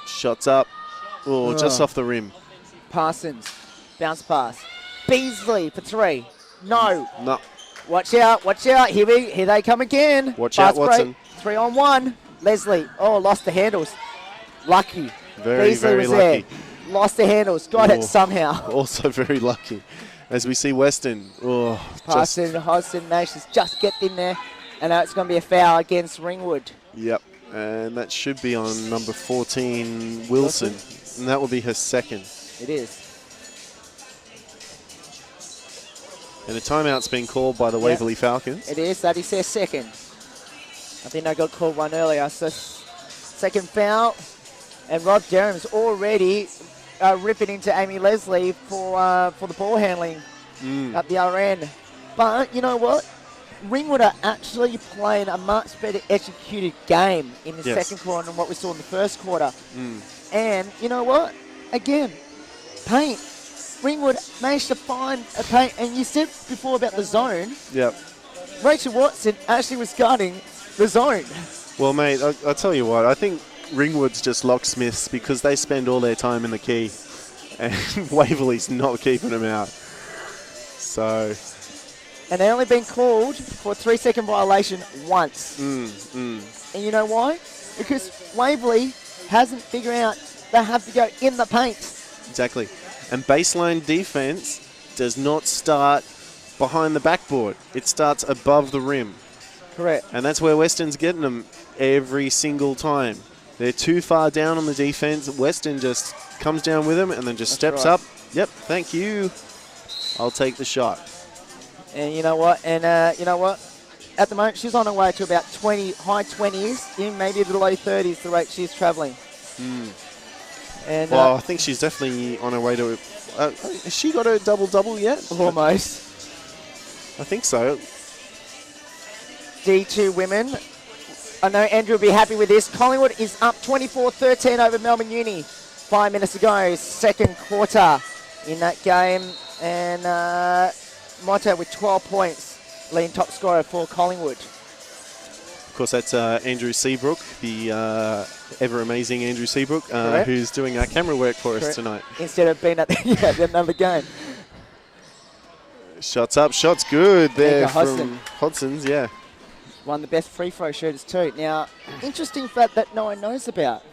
Shots up, just off the rim. Parsons, bounce pass. Beasley for 3. No. No, Watch out, watch out. Here they come again. Watch out, Fast break. Watson. 3-on-1. Leslie, lost the handles. Lucky. very, Beasley very was lucky. there. Lost the handles. Got it Oh. somehow. Also very lucky. As we see Weston, Parsons, Hodgson manages just get in there. And now it's going to be a foul against Ringwood. Yep, and that should be on number 14, Wilson. And that will be her second. It is. And a timeout's been called by the Waverley Falcons. It is. That is their second. I think they got called one earlier. So second foul. And Rob Durham's already ripping into Amy Leslie for the ball handling at the other end. But you know what? Ringwood are actually playing a much better executed game in the second quarter than what we saw in the first quarter. And you know what? Again, paint. Ringwood managed to find a paint. And you said before about the zone. Yep. Rachel Watson actually was guarding the zone. Well, mate, I'll tell you what. I think Ringwood's just locksmiths because they spend all their time in the key. And Waverley's not keeping them out. So... And they only been called for a 3-second violation once. And you know why? Because Waverley hasn't figured out they have to go in the paint. Exactly. And baseline defense does not start behind the backboard. It starts above the rim. Correct. And that's where Weston's getting them every single time. They're too far down on the defense. Weston just comes down with them and then just steps up. Yep, thank you. I'll take the shot. And you know what? And you know what? At the moment, she's on her way to about high 20s, in maybe the low 30s, the rate she's travelling. And Well, I think she's definitely on her way to... has she got a double-double yet? almost. I think so. D2 women. I know Andrew will be happy with this. Collingwood is up 24-13 over Melbourne Uni. 5 minutes to go, second quarter in that game. And Monte with 12 points, leading top scorer for Collingwood. Of course, that's Andrew Seabrook, the ever-amazing Andrew Seabrook, who's doing our camera work for us tonight. Instead of being at another game. Shots up, shots good there Hodgson. from Hodgson's, yeah. One of the best free throw shooters too. Now, interesting fact that no one knows about.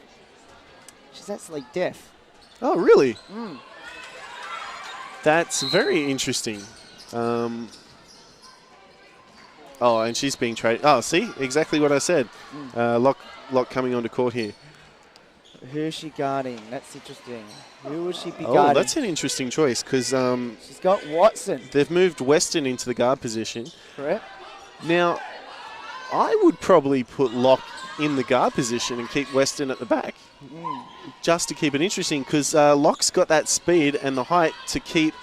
She's actually deaf. Oh, really? That's very interesting. And she's being traded. Oh, see? Exactly what I said. Lock coming onto court here. Who's she guarding? That's interesting. Who would she be Oh, guarding? that's an interesting choice because She's got Watson. they've moved Weston into the guard position. Correct. Now, I would probably put Locke in the guard position and keep Weston at the back, just to keep it interesting because Locke's got that speed and the height to keep.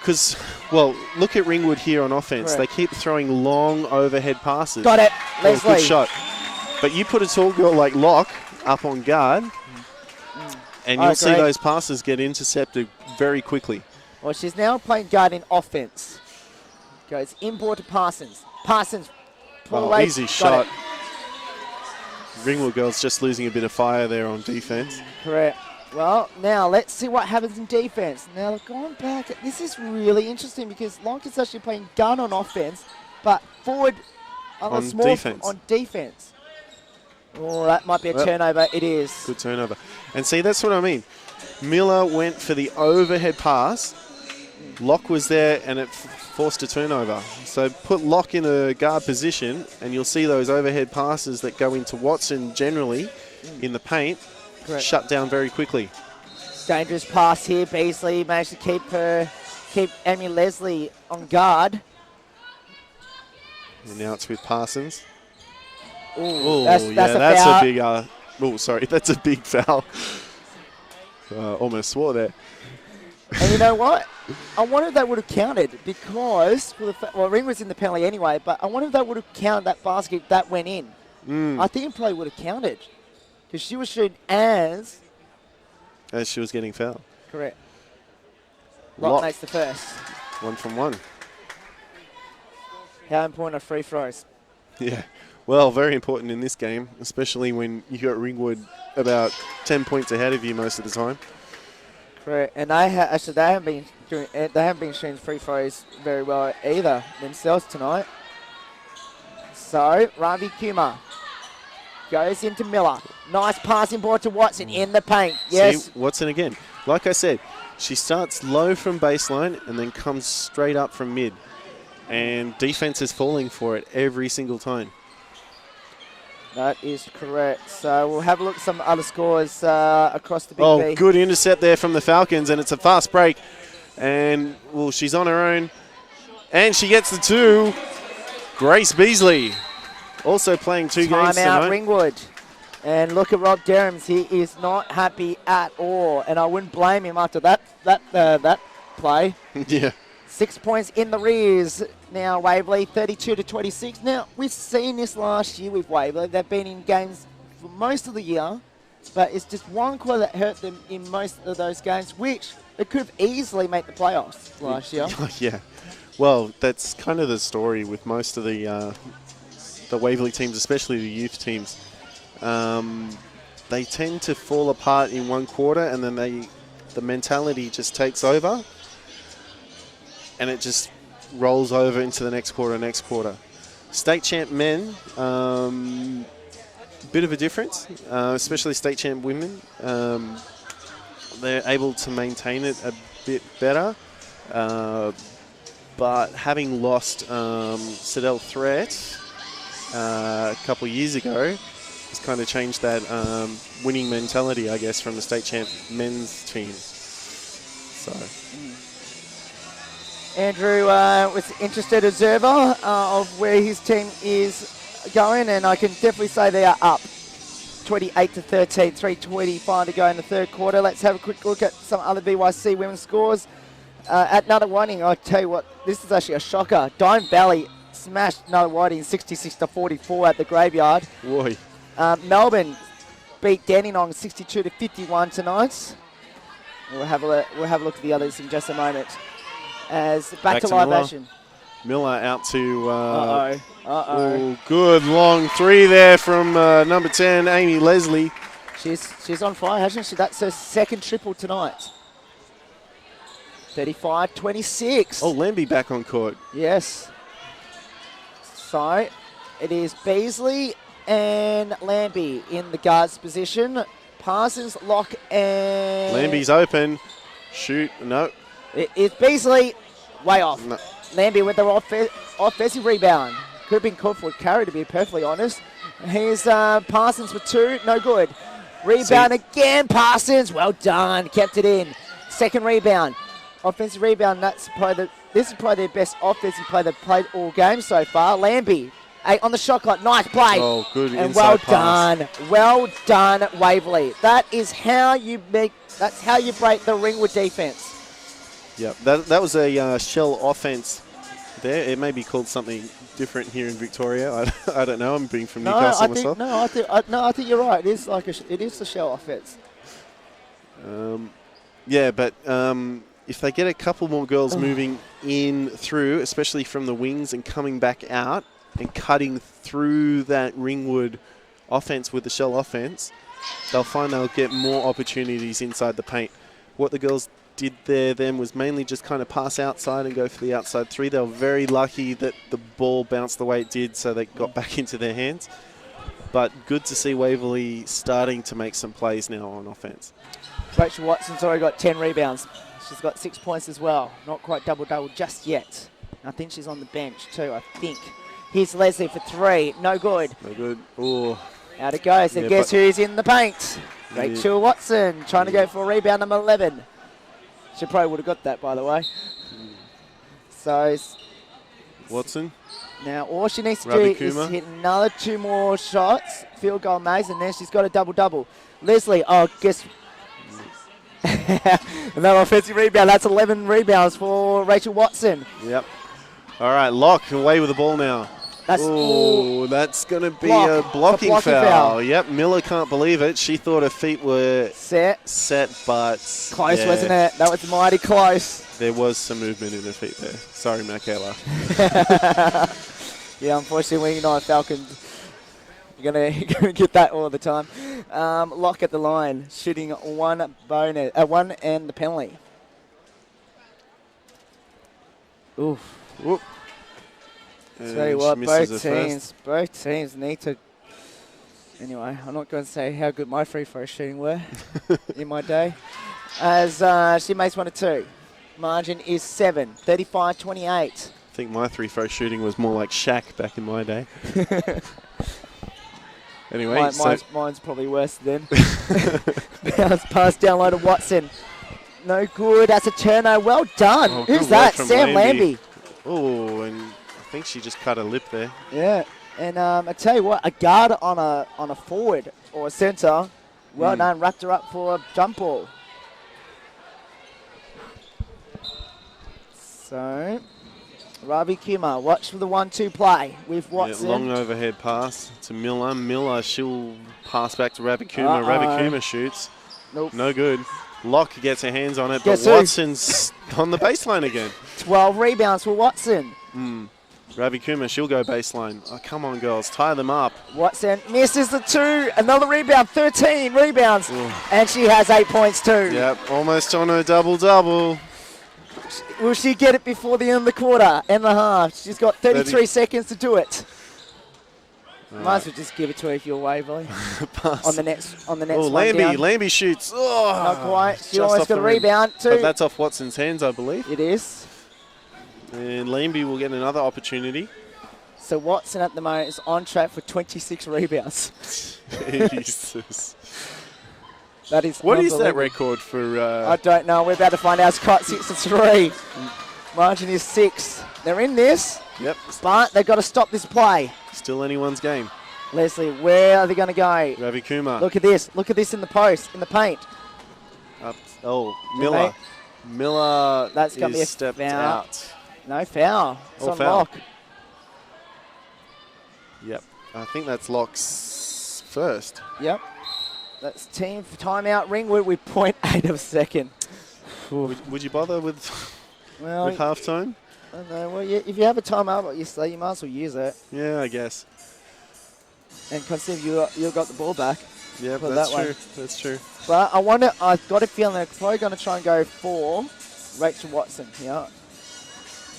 Because, well, look at Ringwood here on offense. Correct. They keep throwing long overhead passes. Got it, Oh, Leslie. good shot. But you put a tall girl like Locke up on guard, and you'll see agree. those passes get intercepted very quickly. Well, she's now playing guard in offense. Goes inboard to Parsons. Parsons. pull Oh, away. easy Got shot. it. Ringwood girls just losing a bit of fire there on defense. Correct. Well, now let's see what happens in defense. Now, going back, this is really interesting because Locke is actually playing gun on offense, but forward On a small defense. on defense. Oh, that might be a Well, turnover. It is. Good turnover. And see, that's what I mean. Miller went for the overhead pass. Locke was there and it forced a turnover. So put Locke in a guard position and you'll see those overhead passes that go into Watson generally in the paint. Correct. Shut down very quickly. Dangerous pass here. Beasley managed to keep Amy Leslie on guard. And now it's with Parsons. Ooh, Oh, that's yeah, a that's foul. a big. Sorry, that's a big foul. Almost swore there. And you know what? I wonder if that would have counted because, Ring was in the penalty anyway, but I wonder if that would have counted that basket that went in. I think it probably would have counted because she was shooting as She was getting fouled. correct. Lock. Lock makes the first. 1 from 1. How important are free throws? Yeah. Well, very important in this game, especially when you got Ringwood about 10 points ahead of you most of the time. Correct. And they haven't been shooting free throws very well either themselves tonight. So Ravi Kumar goes into Miller. Nice passing ball to Watson in the paint. Yes. See, Watson again. Like I said, she starts low from baseline and then comes straight up from mid. And defense is falling for it every single time. That is correct. So we'll have a look at some other scores across the Big Oh, B. good intercept there from the Falcons, and it's a fast break. And, well, she's on her own. And she gets the 2. Grace Beasley also playing 2 games Time out, tonight. Ringwood. And look at Rob Derhams. He is not happy at all. And I wouldn't blame him after that play. Yeah. 6 points in the rears now, Waverley, 32-26. Now, we've seen this last year with Waverley. They've been in games for most of the year, but it's just one quarter that hurt them in most of those games, which they could have easily made the playoffs last year. Yeah. Well, that's kind of the story with most of the Waverley teams, especially the youth teams. They tend to fall apart in one quarter, and then the mentality just takes over. And it just rolls over into the next quarter. State champ men, bit of a difference, especially state champ women. They're able to maintain it a bit better. But having lost Sidel Threat a couple of years ago, has kind of changed that winning mentality, I guess, from the state champ men's team. So... Andrew was an interested observer of where his team is going, and I can definitely say they are up 28-13, 3:25 to go in the third quarter. Let's have a quick look at some other BYC women's scores. At Nutter Whiting, I tell you what, this is actually a shocker. Dime Valley smashed Nutter Whiting 66-44 at the Graveyard. Boy. Melbourne beat Dandenong 62-51 tonight. We'll have a look at the others in just a moment. As back to live Miller. action. Miller out to... Uh-oh. Oh, good long 3 there from number 10, Amy Leslie. She's on fire, hasn't she? That's her second triple tonight. 35-26. Oh, Lambie back on court. Yes. So it is Beasley and Lambie in the guards position. Parsons, Locke, and... Lambie's open. Shoot. No. It's Beasley, way off. No. Lambie with the offensive rebound. Could have been called for a carry, to be perfectly honest. Here's Parsons with 2, no good. Rebound again, Parsons. Well done. Kept it in. Second rebound. Offensive rebound. This is probably their best offensive play they've played all game so far. Lambie, 8 on the shot clock. Nice play. Oh, good and inside well pass. done. Well done, Waverley. That's how you break the Ringwood defense. Yep, that was a shell offense there. It may be called something different here in Victoria. I don't know. I'm being from Newcastle myself. I think you're right. It is a shell offense. Yeah, but if they get a couple more girls moving in through, especially from the wings and coming back out and cutting through that Ringwood offense with the shell offense, they'll find they'll get more opportunities inside the paint. What the girls did there then was mainly just kind of pass outside and go for the outside three. They were very lucky that the ball bounced the way it did, so they got back into their hands. But good to see Waverley starting to make some plays now on offense. Rachel Watson's already got 10 rebounds. She's got 6 points as well. Not quite double-double just yet. I think she's on the bench too, I think. Here's Leslie for 3. No good. No good. Oh. Out it goes. And guess who's in the paint? Rachel Watson trying to go for rebound number 11. She probably would have got that, by the way. So Watson. Now all she needs to do is hit another 2 more shots, field goal maze, and then she's got a double-double. Leslie, guess another offensive rebound. That's 11 rebounds for Rachel Watson. Yep. All right, Locke away with the ball now. That's going to be a blocking foul. Yep, Miller can't believe it. She thought her feet were set, but close, wasn't it? That was mighty close. There was some movement in her feet there. Sorry, Michaela. Yeah, unfortunately, when you're not a Falcon, you're gonna get that all the time. Locke at the line, shooting one and the penalty. Oof. Whoop. Tell you what, both teams need to. Anyway, I'm not going to say how good my free throw shooting were in my day. As she makes 1 or 2, margin is 7, 35-28. I think my free throw shooting was more like Shaq back in my day. Anyway, mine's probably worse then. Bounce pass down low to Watson. No good. That's a turnover. Well done. Oh, who's that? Sam Lambie. Oh, and I think she just cut a lip there. Yeah, and I tell you what, a guard on a forward or a centre, well done, wrapped her up for a jump ball. So, Ravi Kumar, watch for the 1-2 play with Watson. Yeah, long overhead pass to Miller. Miller, she'll pass back to Ravi Kumar. Ravi Kumar shoots. Nope. No good. Locke gets her hands on it, but Watson's on the baseline again. 12 rebounds for Watson. Ravi Kumar, she'll go baseline. Oh, come on, girls, tie them up. Watson misses the 2. Another rebound, 13 rebounds. Ooh. And she has 8 points too. Yep, almost on her double-double. Will she get it before the end of the quarter and the half? She's got 33 seconds to do it. Might as well just give it to her if you're Waverley. on the next one down. Lambie shoots. Oh, not quite. She almost got a rebound too. But that's off Watson's hands, I believe. It is. And Lambie will get another opportunity. So Watson at the moment is on track for 26 rebounds. Jesus. That is what is that record for? I don't know. We're about to find out. Scott 6-3. Margin is 6. They're in this. Yep. But they've got to stop this play. Still anyone's game. Leslie, where are they going to go? Ravi Kumar. Look at this. Look at this in the post, in the paint. Miller. Miller That's going to be a stepped foul. out. No foul. It's on foul. Locke. Yep. I think that's Locke's first. Yep. That's team timeout Ringwood with 0.8 of a second. Would you bother with halftime? I don't know. Well, if you have a timeout, like you say, you might as well use it. Yeah, I guess. And consider you got the ball back. Yeah, that's true. That's true. But I've got a feeling they're probably going to try and go for Rachel Watson here.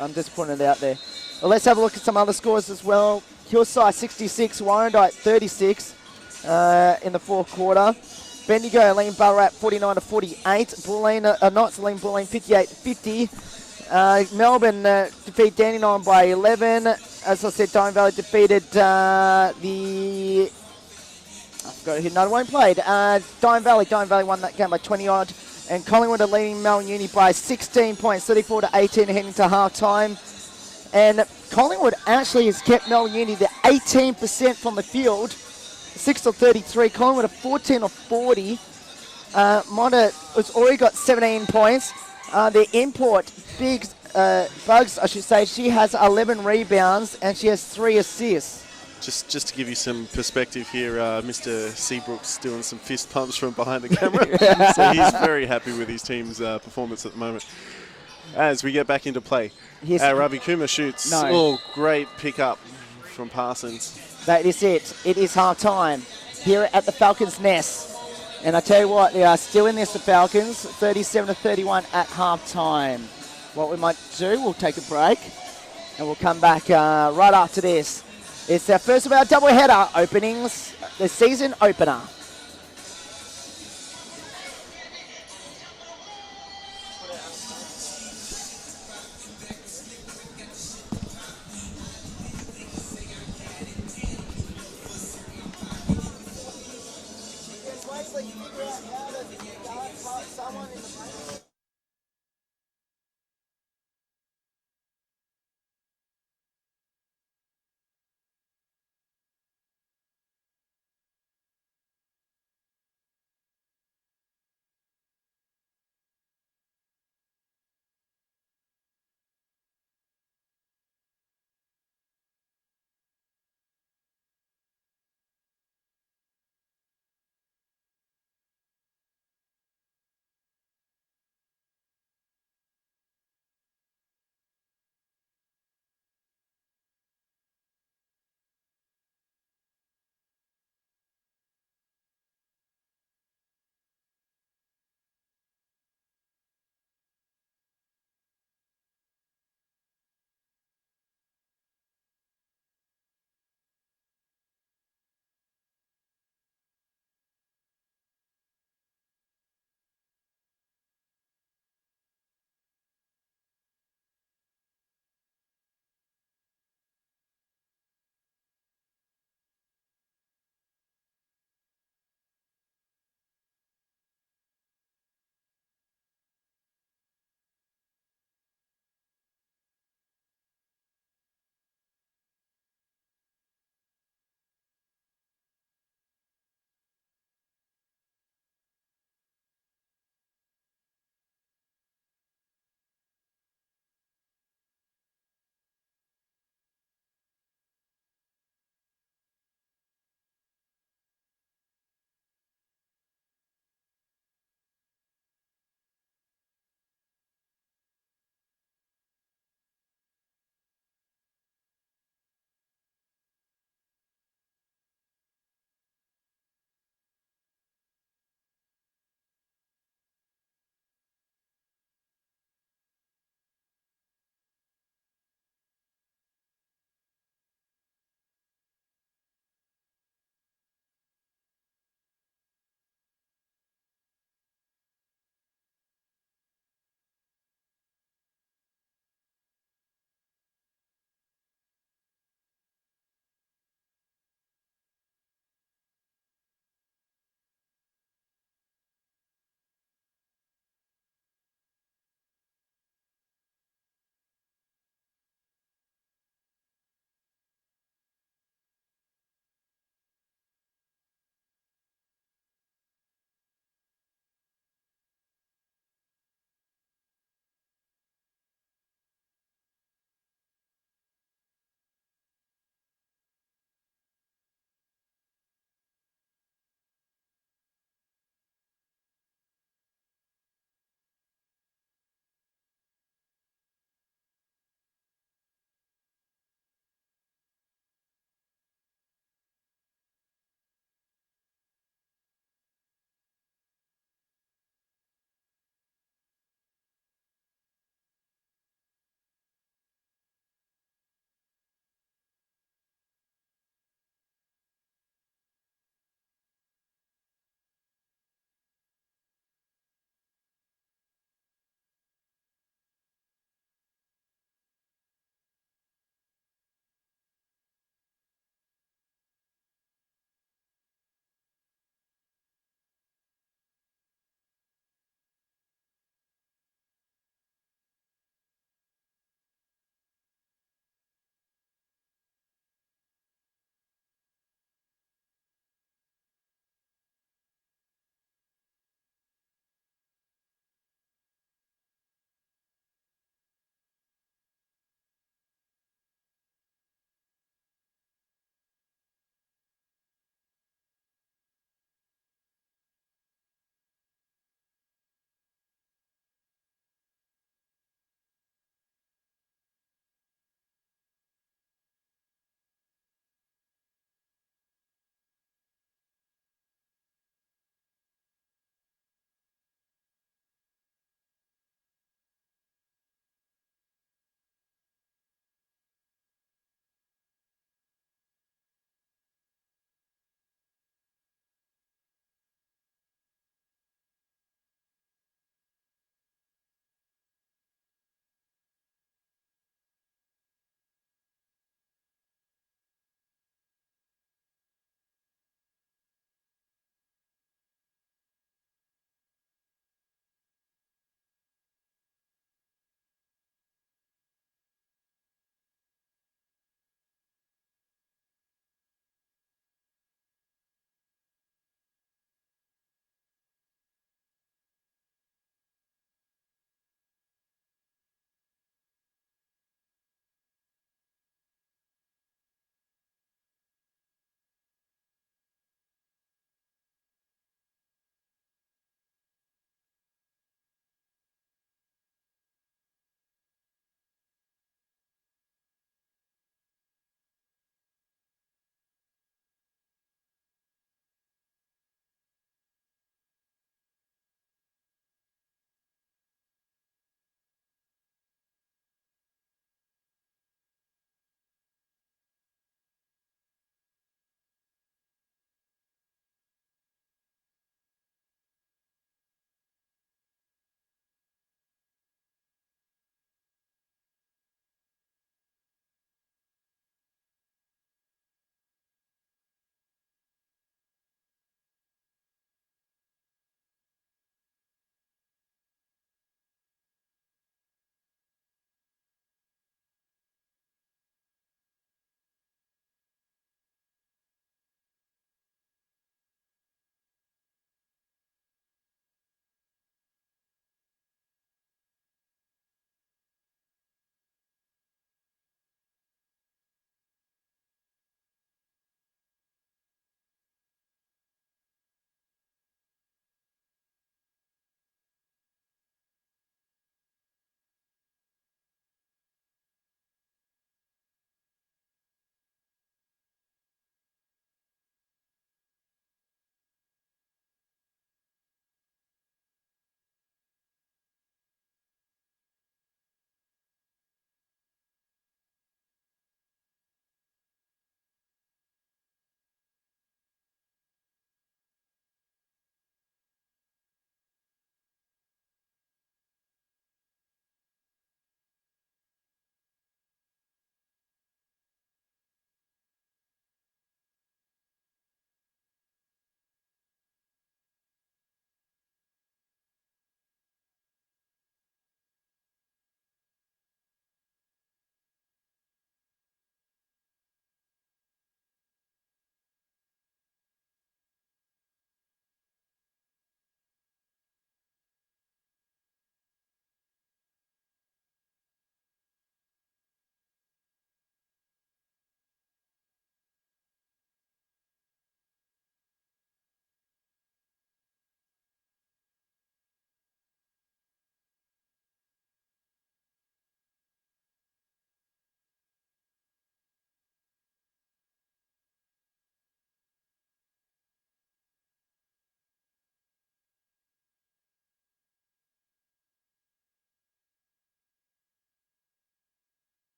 I'm just putting it out there. Well, let's have a look at some other scores as well. Hillside 66, Warrandyte 36 in the fourth quarter. Bendigo, Aline Ballarat 49-48. Knights, Aline Bulleen 58-50. Melbourne defeat Dandenong by 11. As I said, Diamond Valley defeated Got to hit another one played. Dime Valley won that game by 20 odd. And Collingwood are leading Melbourne Uni by 16 points, 34 to 18 heading to half time. And Collingwood actually has kept Melbourne Uni to 18% from the field, 6 of 33. Collingwood are 14 of 40. Monda has already got 17 points. The import, Bugs, I should say, she has 11 rebounds and she has 3 assists. Just to give you some perspective here, Mr. Seabrook's doing some fist pumps from behind the camera. So he's very happy with his team's performance at the moment. As we get back into play, Ravi Kumar shoots. No. Oh, great pickup from Parsons. That is it. It is half time here at the Falcons' Nest. And I tell you what, they are still in this, the Falcons, 37 to 31 at half time. What we might do, we'll take a break and we'll come back right after this. It's our first of our doubleheader openings, the season opener.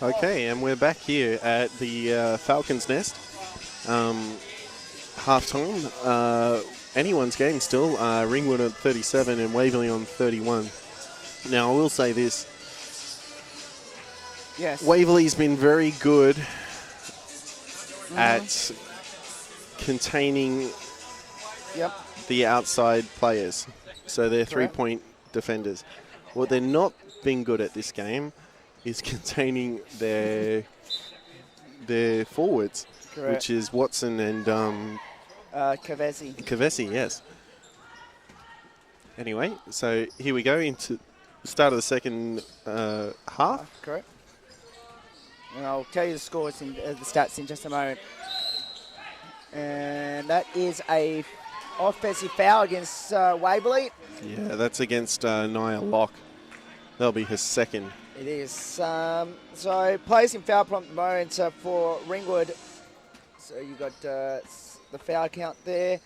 Okay, and we're back here at the Falcons' Nest. Half-time. Anyone's game still. Ringwood on 37 and Waverley on 31. Now, I will say this. Yes. Waverley's been very good at containing the outside players. So they're three-point defenders. What they're not being good at this game is containing their forwards, which is Watson and Kavesi. Kavesi, yes. Anyway, so here we go into the start of the second half. Correct. And I'll tell you the scores and the stats in just a moment. And that is a offensive foul against Waverley. Yeah, that's against Nia Locke. That'll be his second. It is. So players in foul prompt moment for Ringwood. So you got the foul count there.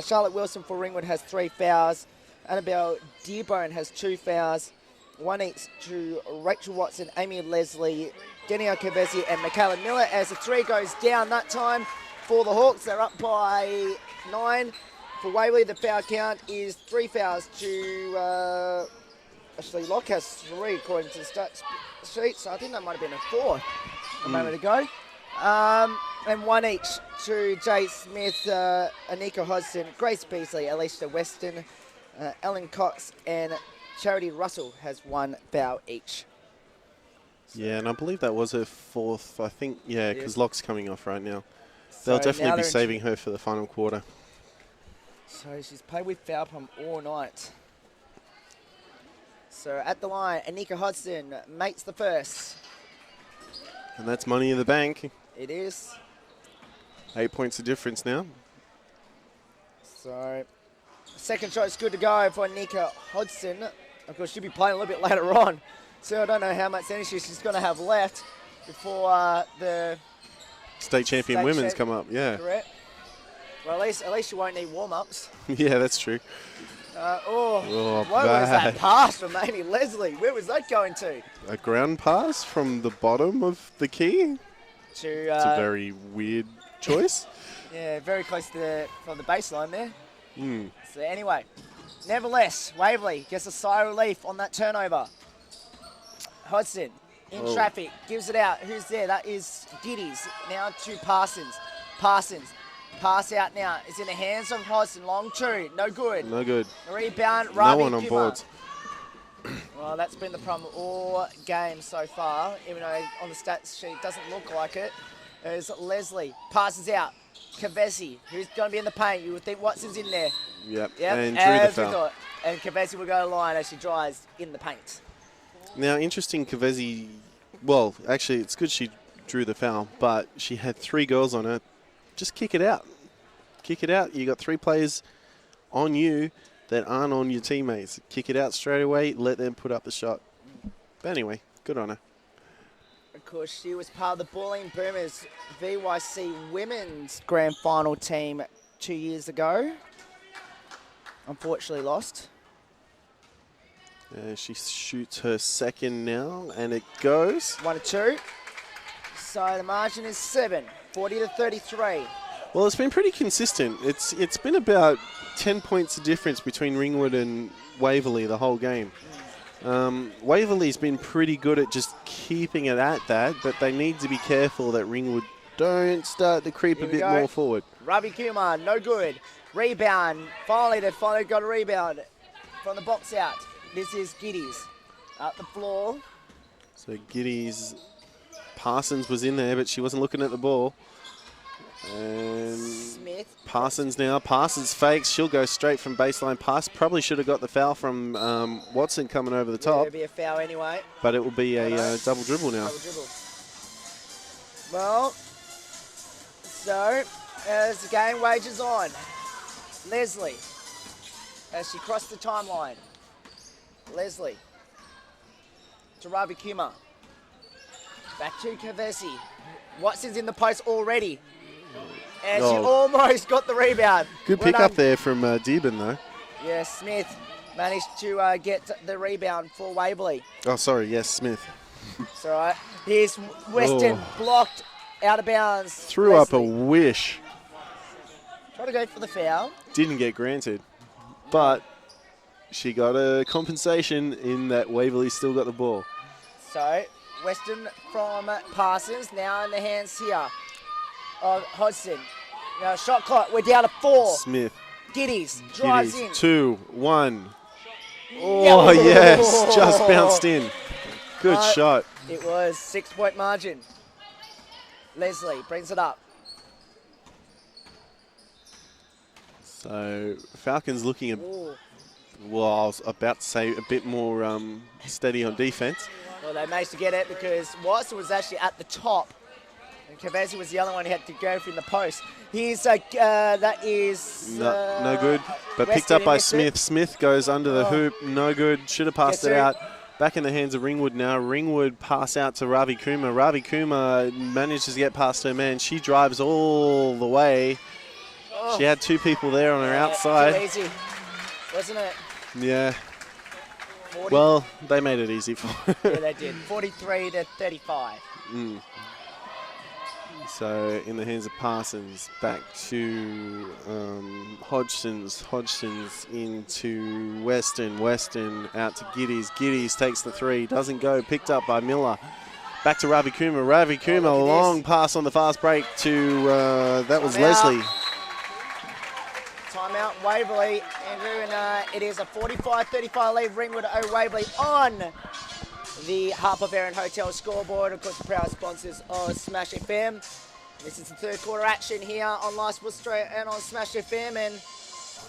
Charlotte Wilson for Ringwood has 3 fouls. Annabelle Dearborn has 2 fouls. 1 each to Rachel Watson, Amy Leslie, Danielle Kavesi and Michaela Miller as the 3 goes down that time for the Hawks. They're up by 9. For Waverley, the foul count is 3 fouls to... Actually, Locke has 3 according to the stats sheet, so I think that might have been a 4 a moment ago. And 1 each to Jay Smith, Anika Hodgson, Grace Beasley, Alicia Weston, Ellen Cox, and Charity Russell has 1 foul each. So yeah, and I believe that was her 4th, I think. Yeah, because Locke's coming off right now. So They'll definitely be saving her for the final quarter. So she's played with foul pump all night. So at the line, Anika Hodgson makes the first. And that's money in the bank. It is. 8 points of difference now. So second shot's good to go for Anika Hodgson. Of course, she'll be playing a little bit later on. So I don't know how much energy she's going to have left before the State champion women's come up, yeah. Correct. Well, at least you won't need warm-ups. Yeah, that's true. What was that pass from Amy Leslie? Where was that going to? A ground pass from the bottom of the key? It's a very weird choice. Yeah, very close to from the baseline there. So anyway, nevertheless, Waverley gets a sigh of relief on that turnover. Hodgson in traffic, gives it out. Who's there? That is Giddies. Now to Parsons. Pass out now. It's in the hands of Hodgson. Long 2. No good. No good. Rebound, Ravi No one on Kumar. boards. Well, that's been the problem all game so far, even though on the stats sheet it doesn't look like it. There's Leslie. Passes out. Kavesi, who's going to be in the paint. You would think Watson's in there. Yep. Yep. And drew the foul. And Kavesi will go to the line as she drives in the paint. Now, interesting, Kavesi, well, actually, it's good she drew the foul, but she had 3 girls on her. Just kick it out. Kick it out. You got 3 players on you that aren't on your teammates. Kick it out straight away. Let them put up the shot. But anyway, good on her. Of course, she was part of the Bullying Boomers VYC Women's Grand Final team 2 years ago. Unfortunately lost. She shoots her second now, and it goes. 1 to 2. So the margin is 7, 40 to 33. Well, it's been pretty consistent. It's been about 10 points of difference between Ringwood and Waverley the whole game. Waverley's been pretty good at just keeping it at that, but they need to be careful that Ringwood don't start to creep a bit more forward. Ravi Kumar, no good. Rebound. Finally, they got a rebound from the box out. This is Giddies up the floor. So Giddies, Parsons was in there, but she wasn't looking at the ball. And Smith. Parsons now. Parsons fakes. She'll go straight from baseline pass. Probably should have got the foul from Watson coming over the top. It'll be a foul anyway. But it will be a double dribble now. Double dribble. Well, so as the game wages on, Leslie, as she crossed the timeline. Leslie to Ravi Kumar. Back to Kavesi. Watson's in the post already. And she almost got the rebound. Good pick up there from Dearborn, though. Yeah, Smith managed to get the rebound for Waverley. Oh, sorry. Yes, Smith. It's all right. Here's Weston blocked out of bounds. Threw up a wish. Try to go for the foul. Didn't get granted. But she got a compensation in that Waverley still got the ball. So, Weston from Parsons, now in the hands here of Hodgson. Now, shot clock, we're down to 4. Smith. Giddies drives in. 2, 1. Oh, yes, just bounced in. Good shot. It was 6-point margin. Leslie brings it up. So, Falcons looking, well, I was about to say a bit more steady on defense. Well, they managed to get it because Watson was actually at the top. And Cavazzi was the other one who had to go from the post. Here's that is no good, but Weston picked up by missed Smith. it. Smith goes under the hoop, no good. Should have passed Gets it it. out. Back in the hands of Ringwood now. Ringwood pass out to Ravi Kumar. Ravi Kumar manages to get past her man. She drives all the way. Oh. She had 2 people there on her outside. Too easy, wasn't it? Yeah. 40. Well, they made it easy for her. Yeah, they did. 43 to 35. So in the hands of Parsons, back to Hodgson's. Hodgson's into Weston. Weston out to Giddies. Giddies takes the 3, doesn't go. Picked up by Miller. Back to Ravi Kumar. Ravi Kumar, long pass on the fast break to that was Leslie. Timeout, Waverley, Andrew, and it is a 45-35 lead. Ringwood Waverley on the Harper Baron Hotel scoreboard. Of course, the proud sponsors of Smash FM. This is the third quarter action here on Live Sports Australia and on Smash FM. And,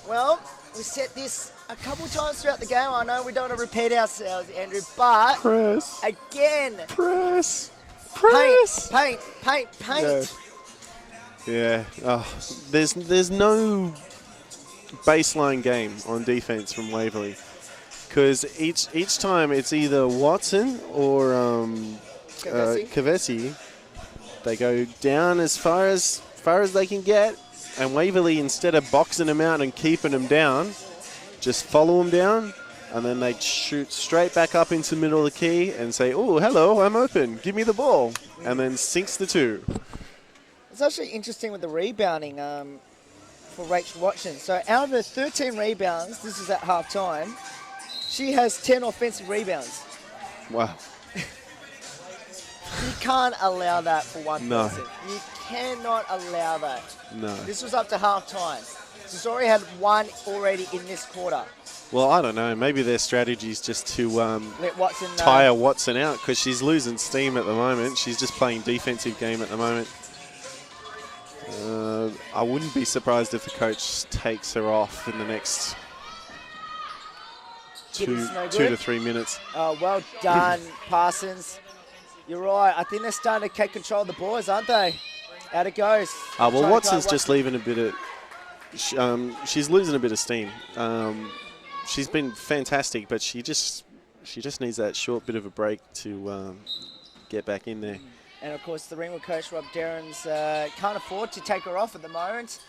well, we set this a couple times throughout the game. I know we don't want to repeat ourselves, Andrew, but again, paint. Yeah. Oh, there's no baseline game on defense from Waverley, because each time it's either Watson or Cavesi. They go down as far as they can get, and Waverley, instead of boxing them out and keeping them down, just follow them down, and then they shoot straight back up into the middle of the key and say, "Oh, hello, I'm open. Give me the ball," and then sinks the 2. It's actually interesting with the rebounding for Rachel Watson. So out of her 13 rebounds, this is at half time, she has 10 offensive rebounds. Wow. You can't allow that for one No. person. You cannot allow that. No. This was up to half time. She's already had 1 already in this quarter. Well, I don't know. Maybe their strategy is just to Let Watson tire Watson out, because she's losing steam at the moment. She's just playing defensive game at the moment. I wouldn't be surprised if the coach takes her off in the next 2 to 3 minutes. Well done, Parsons. You're right. I think they're starting to take control of the boys, aren't they? Out it goes. Well, Watson's just leaving a bit of... she's losing a bit of steam. She's been fantastic, but she just needs that short bit of a break to get back in there. And, of course, the Ringwood coach, Rob Derrins, can't afford to take her off at the moment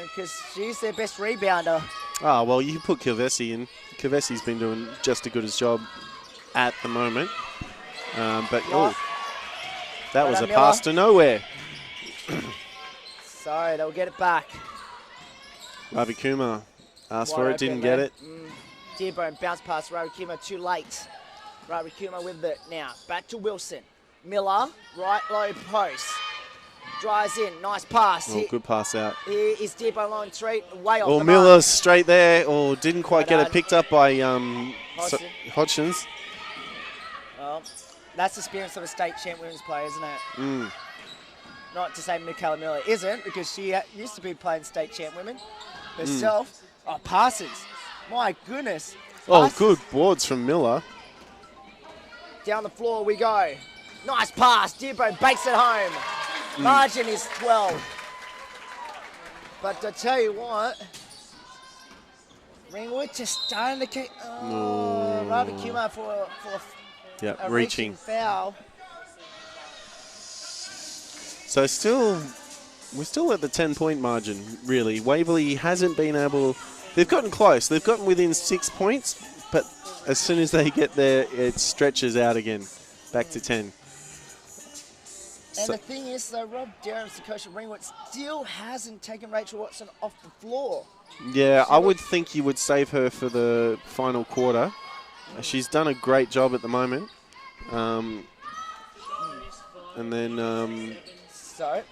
because she's their best rebounder. Well, you put Cavesi in. Cavesi's been doing just as good a job at the moment. But, that was a pass to nowhere. So they'll get it back. Ravi Kumar asked for it, didn't get it. Dearborn bounce past Ravi Kumar, too late. Ravi Kumar with it now. Back to Wilson. Miller, right low post. Drives in, nice pass. Good pass out. Here is Dearborn long 3, way off the Miller's mark. straight there. Didn't quite get it picked up by Hodgson's. Well, that's the experience of a state champ women's player, isn't it? Not to say Michaela Miller isn't, because she used to be playing state champ women herself. Passes. My goodness. Passes. Good boards from Miller. Down the floor we go. Nice pass. Dearborn bakes it home. Margin is 12. But I tell you what, Ringwood just starting to keep... Ravi Kumar for a reaching foul. So we're still at the 10-point margin, really. Waverley hasn't been able... They've gotten close. They've gotten within 6 points, but as soon as they get there, it stretches out again, back to 10. And the thing is, though, Rob Derham's the coach of Ringwood, still hasn't taken Rachel Watson off the floor. Yeah, I would think you would save her for the final quarter. She's done a great job at the moment. And then,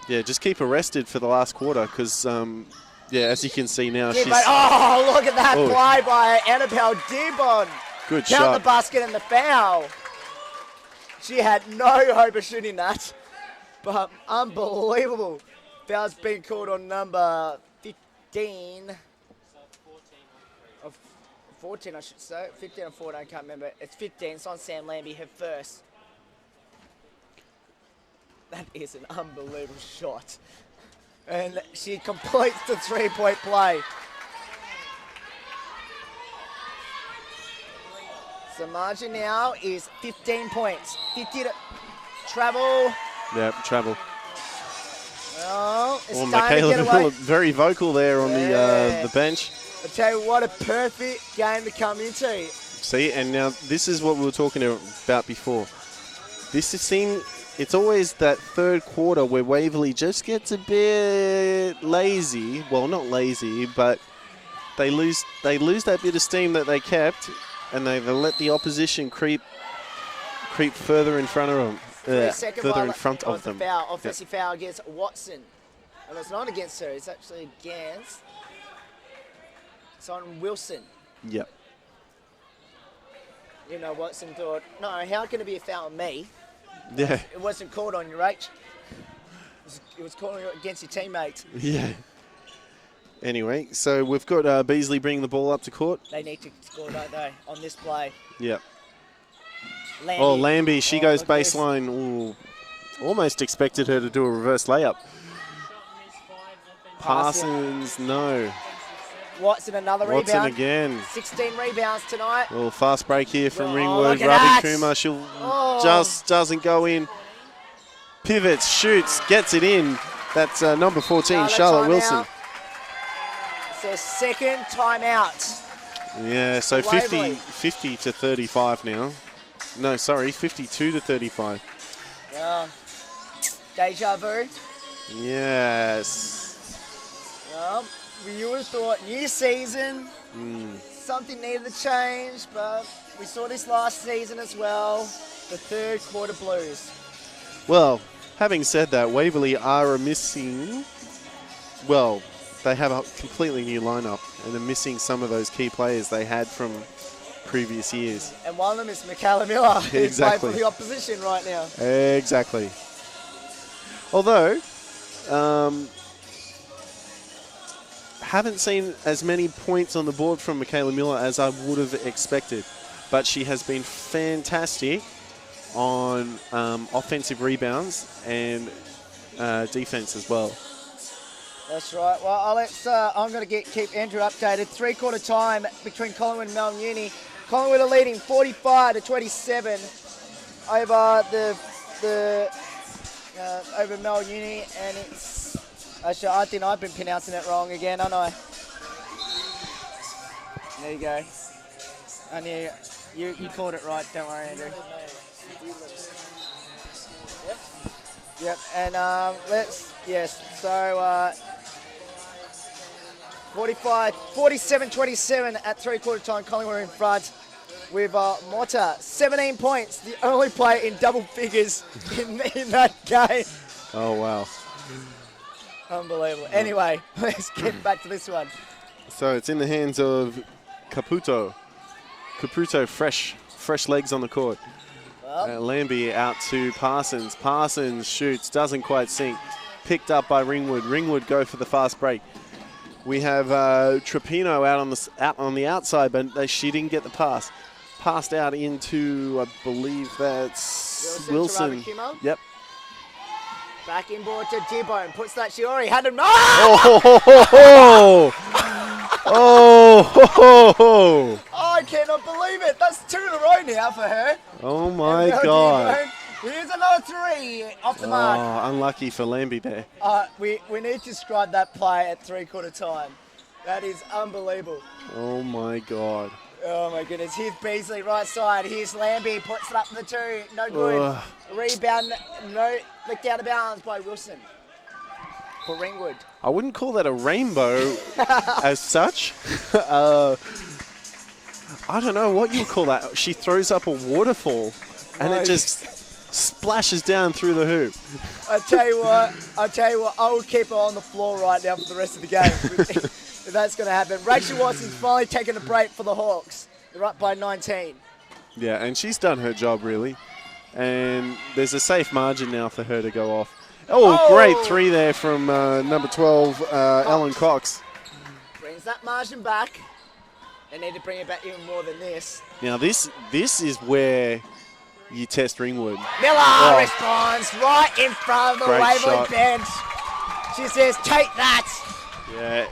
yeah, just keep her rested for the last quarter because, yeah, as you can see now, she's... Oh, look at that play by Annabelle Dibon. Good Count shot. the basket and the foul. She had no hope of shooting that. But unbelievable. Foul's been called on number 15. Of 14, I should say. 15 or 14, I can't remember. It's 15. It's on Sam Lambie, her first. That is an unbelievable shot. And she completes the three-point play. So margin now is 15 points. 50 to travel. Yeah, travel. Oh, it's well, starting to get Michaela away. very vocal there on the bench. I tell you what, a perfect game to come into. See, and now this is what we were talking about before. This is it's always that third quarter where Waverley just gets a bit lazy. Well, not lazy, but they lose that bit of steam that they kept, and they let the opposition creep further in front of them. Further in front of them. Offensive foul against Watson. And it's not against her, it's actually against... It's on Wilson. Yep. You know, Watson thought, no, how can it be a foul on me? Yeah. It wasn't called on you, H. It was called against your teammates. Yeah. Anyway, so we've got Beasley bringing the ball up to court. They need to score, don't they, on this play. Yep. Lambie. Oh, Lambie, she goes baseline. Ooh, almost expected her to do a reverse layup. Parsons, no. Watson, another rebound. Watson again. 16 rebounds tonight. A little fast break here from Oh, Ringwood. look at that. Ravi Kumar, she'll just doesn't go in. Pivots, shoots, gets it in. That's number 14, Charlotte Wilson. It's their second timeout. Yeah, so Waverley. 50 to 35 now. No, sorry, 52 to 35. Yeah. Deja vu. Yes. You would have thought new season, something needed to change, but we saw this last season as well, the third quarter blues. Well, having said that, Waverley are missing, well, they have a completely new lineup and are missing some of those key players they had from previous years. And one of them is Michaela Miller, who's Exactly. playing for the opposition right now. Exactly. Although, haven't seen as many points on the board from Michaela Miller as I would have expected, but she has been fantastic on offensive rebounds and defense as well. That's right. Well, I'm going to keep Andrew updated. Three-quarter time between Collingwood and Melbourne Uni. Collingwood are leading 45 to 27 over over Melbourne Uni, and it's. Actually, I think I've been pronouncing it wrong again, haven't I? There you go. I knew you called it right. Don't worry, Andrew. Yep. And So 47-27 at three-quarter time. Collingwood are in front with Motta, 17 points, the only player in double figures in that game. Oh, wow. Unbelievable. Anyway, let's get back to this one. So it's in the hands of Caputo. Caputo, fresh legs on the court. Lambie out to Parsons. Parsons shoots, doesn't quite sink. Picked up by Ringwood. Ringwood go for the fast break. We have Trapino out on the outside, but she didn't get the pass. Passed out into, I believe that's Wilson. Yep. Back inboard to Dibone. Puts that. She already had him. I cannot believe it. That's 2 in a row now for her. Oh my God. Here's another 3 off the mark. Oh, unlucky for Lambie there. We need to describe that play at three-quarter time. That is unbelievable. Oh my God. Oh my goodness. Here's Beasley, right side. Here's Lambie, puts it up for the 2. No good. Ugh. Rebound, no, licked out of bounds by Wilson for Ringwood. I wouldn't call that a rainbow as such. I don't know what you would call that. She throws up a waterfall and it just splashes down through the hoop. I tell you what, I will keep her on the floor right now for the rest of the game. If that's going to happen. Rachel Watson's finally taking a break for the Hawks. They're up by 19. Yeah, and she's done her job, really. And there's a safe margin now for her to go off. Oh, great 3 there from number 12, Ellen Cox. Brings that margin back. They need to bring it back even more than this. Now, this is where you test Ringwood. Miller responds right in front of the Waverley bench. She says, take that. Yeah,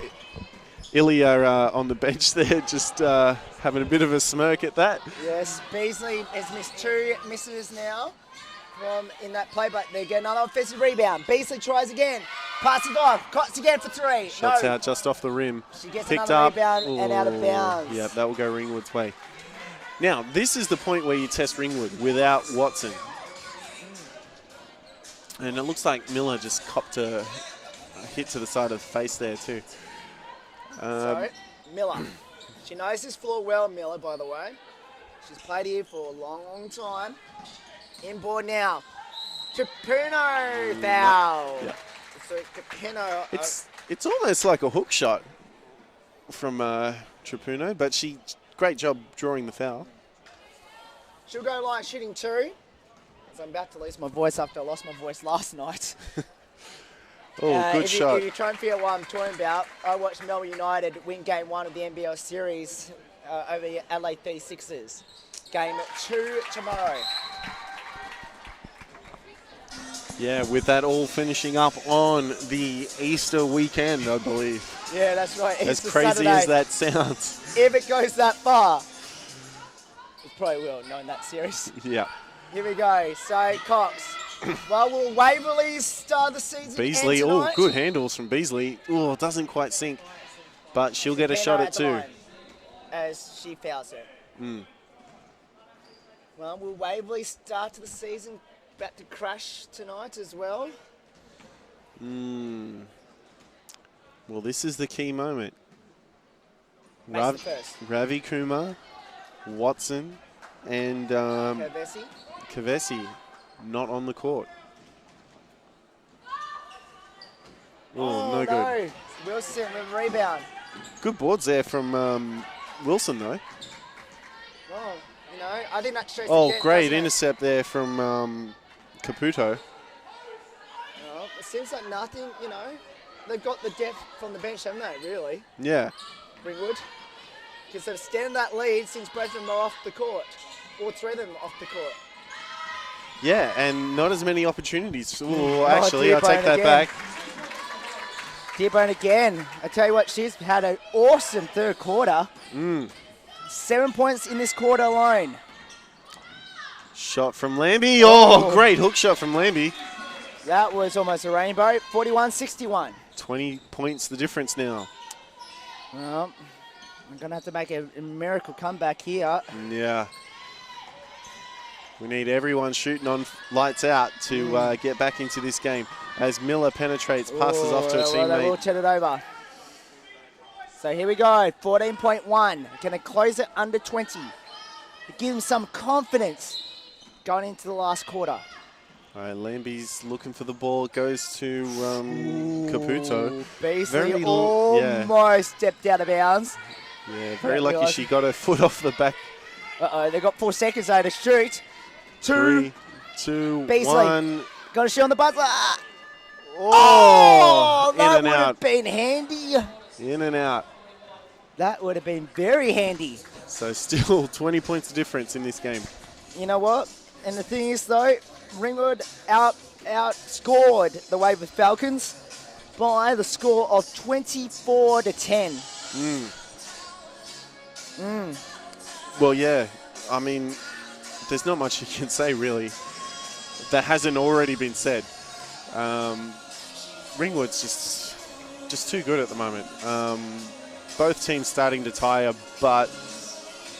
Ilya on the bench there just having a bit of a smirk at that. Yes, Beasley has missed 2 misses now from in that play, but they get another offensive rebound. Beasley tries again. Passes off. Cots again for 3. Shots out just off the rim. She gets Picked another up. rebound and out of bounds. Yeah, that will go Ringwood's way. Now, this is the point where you test Ringwood without Watson. And it looks like Miller just copped a hit to the side of the face there too. So, Miller. She knows this floor well, Miller, by the way. She's played here for a long, long time. Inboard now. Trapuno foul. Yeah. So Trapuno. It's almost like a hook shot from Trapuno, but great job drawing the foul. She'll go line shooting 2. So I'm about to lose my voice after I lost my voice last night. Good shot. If you're trying to figure out what I'm talking about, I watched Melbourne United win Game 1 of the NBL Series over the Adelaide 36ers. Game 2 tomorrow. Yeah, with that all finishing up on the Easter weekend, I believe. Yeah, that's right. As Easter crazy Saturday. as that sounds. If it goes that far, it probably will, knowing that series. Yeah. Here we go. So, Cox. Well, will Waverley start the season? Beasley, good handles from Beasley. Oh, doesn't quite sink, but she'll get a shot at 2. As she fouls it. Well, will Waverley start the season about to crash tonight as well? Well, this is the key moment. First. Ravi Kumar, Watson, and Kavesi not on the court. No good. Wilson with a rebound. Good boards there from Wilson, though. Well, I didn't actually. Great intercept there from Caputo. Well, it seems like nothing, They've got the depth from the bench, haven't they, really? Yeah. Ringwood. Because they've extended that lead since both of them are off the court. All 3 of them off the court. Yeah, and not as many opportunities. Actually, I take that back. Dearborn again. I tell you what, she's had an awesome third quarter. 7 points in this quarter alone. Shot from Lambie. Great hook shot from Lambie. That was almost a rainbow. 41-61. 20 points the difference now. Well, I'm going to have to make a miracle comeback here. Yeah. We need everyone shooting on lights out to get back into this game. As Miller penetrates, passes off to a teammate. They will turn it over. So here we go, 14.1. Going to close it under 20. Give them some confidence going into the last quarter. All right, Lambie's looking for the ball. It goes to Caputo. Beasley almost stepped out of bounds. Yeah, very lucky she got her foot off the back. They've got 4 seconds though to shoot. 3, 2, Beasley. 1. Got a shoot on the buzzer. That would have been handy. In and out. That would have been very handy. So still 20 points difference in this game. You know what? And the thing is though, Ringwood outscored the Waverley Falcons by the score of 24-10. Well, yeah. I mean, there's not much you can say, really, that hasn't already been said. Ringwood's just too good at the moment. both teams starting to tire, but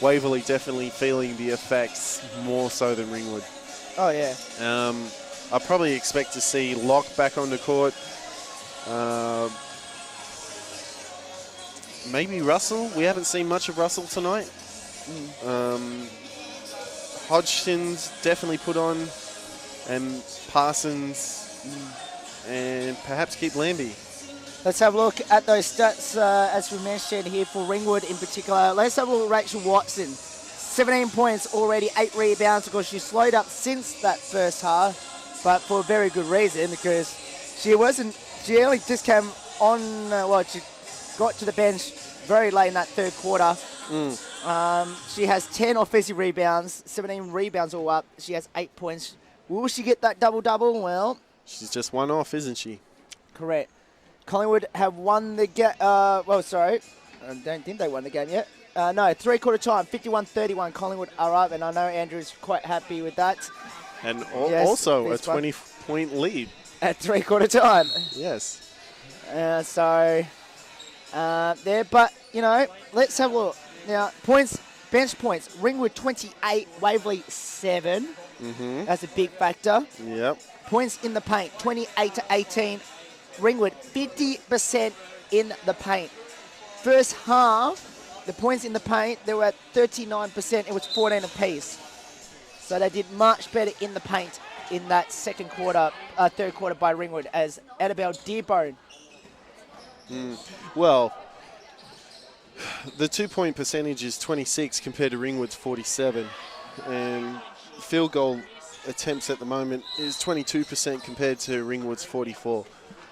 Waverley definitely feeling the effects more so than Ringwood. Oh, yeah. I probably expect to see Locke back on the court. Maybe Russell. We haven't seen much of Russell tonight. Hodgson's definitely put on, and Parsons, and perhaps keep Lambie. Let's have a look at those stats, as we mentioned here for Ringwood in particular. Let's have a look at Rachel Watson. 17 points already, 8 rebounds. Of course, she slowed up since that first half, but for a very good reason, because she only just came on, she got to the bench very late in that third quarter. She has 10 offensive rebounds, 17 rebounds all up. She has 8 points. Will she get that double-double? Well, she's just one off, isn't she? Correct. Collingwood have won the game. I don't think they won the game yet. No, three-quarter time, 51-31. Collingwood are up, and I know Andrew's quite happy with that. And also a 20-point lead. At three-quarter time. Yes. There, but, let's have a look. Now, points, bench points. Ringwood 28, Waverley 7. That's a big factor. Yep. Points in the paint, 28-18. Ringwood, 50% in the paint. First half, the points in the paint, they were at 39%. It was 14 apiece. So they did much better in the paint in that third quarter by Ringwood, as Annabelle Dearborn. Well, the 2-point percentage is 26 compared to Ringwood's 47. And field goal attempts at the moment is 22% compared to Ringwood's 44.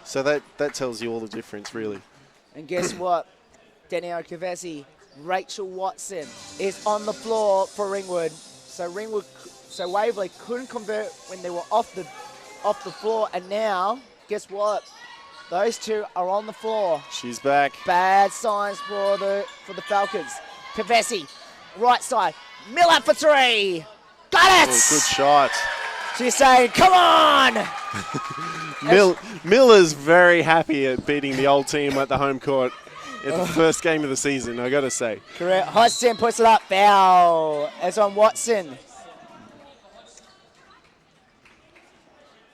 So that tells you all the difference, really. And guess what? Danielle Kavesi, Rachel Watson is on the floor for Ringwood. So Waverley couldn't convert when they were off the floor, and now, guess what? Those two are on the floor. She's back. Bad signs for the Falcons. Kavesi, right side, Miller for three. Got it! Oh, good shot. She's saying, come on! Miller's very happy at beating the old team at the home court at the first game of the season, I got to say. Correct. Hodgson puts it up. Foul. It's on Watson.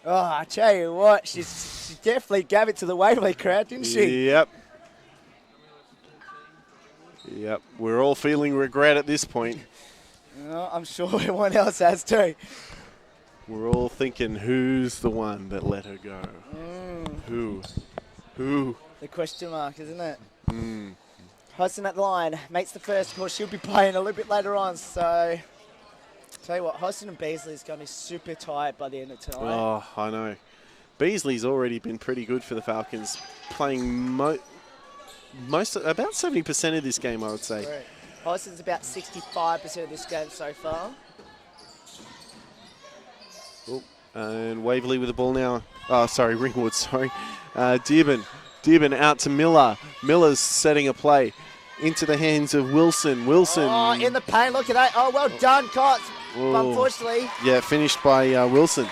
Oh, I tell you what, she definitely gave it to the Waverley crowd, didn't she? Yep. We're all feeling regret at this point. Oh, I'm sure everyone else has too. We're all thinking, who's the one that let her go? Who? The question mark, isn't it? Hudson at the line, makes the first. Of course, she'll be playing a little bit later on, so... Tell you what, Hudson and Beasley is going to be super tight by the end of tonight. Oh, I know. Beasley's already been pretty good for the Falcons, playing about 70% of this game, I would say. Right. Hudson's about 65% of this game so far. Oh, and Waverley with the ball now. Oh, sorry, Ringwood, sorry. Dearborn out to Miller. Miller's setting a play into the hands of Wilson. Oh, in the paint, look at that. Oh, well done, Cots. Unfortunately. Yeah, finished by Wilson.